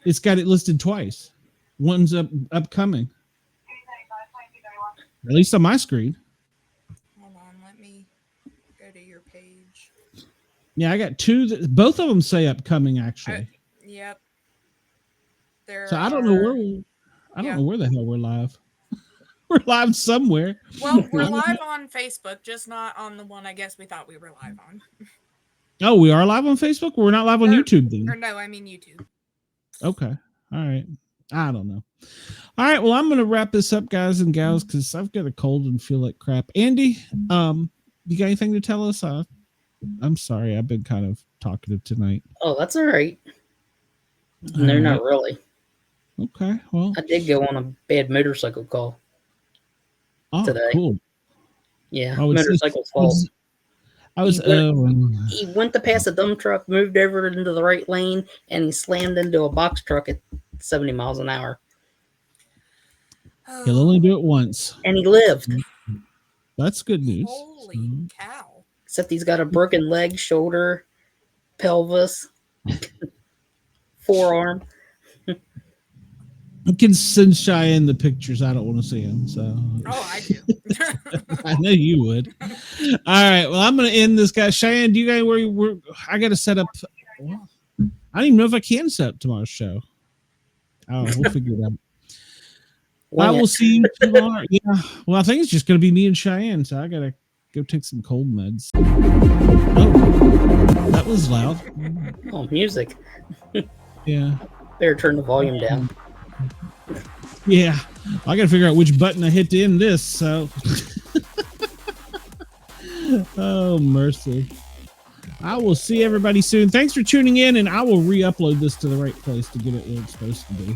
It's got it listed twice. One's upcoming. At least on my screen. Hold on, let me go to your page. Yeah, I got two. Both of them say upcoming, actually. Yep. So I don't know where the hell we're live. We're live somewhere. Well, we're live on Facebook, just not on the one I guess we thought we were live on. Oh, we are live on Facebook? We're not live on YouTube then. Or no, I mean YouTube. Okay. All right. I don't know. All right. Well, I'm going to wrap this up, guys and gals, because I've got a cold and feel like crap. Andy, you got anything to tell us? I'm sorry. I've been kind of talkative tonight. Oh, that's all right. No, not really. Okay. Well, I did go on a bad motorcycle call today. Cool. Yeah, motorcycle's fault. He went to pass a dump truck, moved over into the right lane, and he slammed into a box truck at 70 miles an hour. He'll only do it once. And he lived. That's good news. Holy cow. Except he's got a broken leg, shoulder, pelvis, forearm. I can send Cheyenne the pictures. I don't want to see them. So. Oh, I do. I know you would. All right. Well, I'm going to end this, guy. Cheyenne, do you guys where I got to set up? Well, I don't even know if I can set up tomorrow's show. Oh, we'll figure it out. I will see you tomorrow. Yeah. Well, I think it's just going to be me and Cheyenne, so I got to go take some cold meds. Oh, that was loud. Oh, music. Yeah. Better turn the volume down. Yeah. I got to figure out which button I hit to end this, so. Oh, mercy. I will see everybody soon. Thanks for tuning in, and I will re-upload this to the right place to get it where it's supposed to be.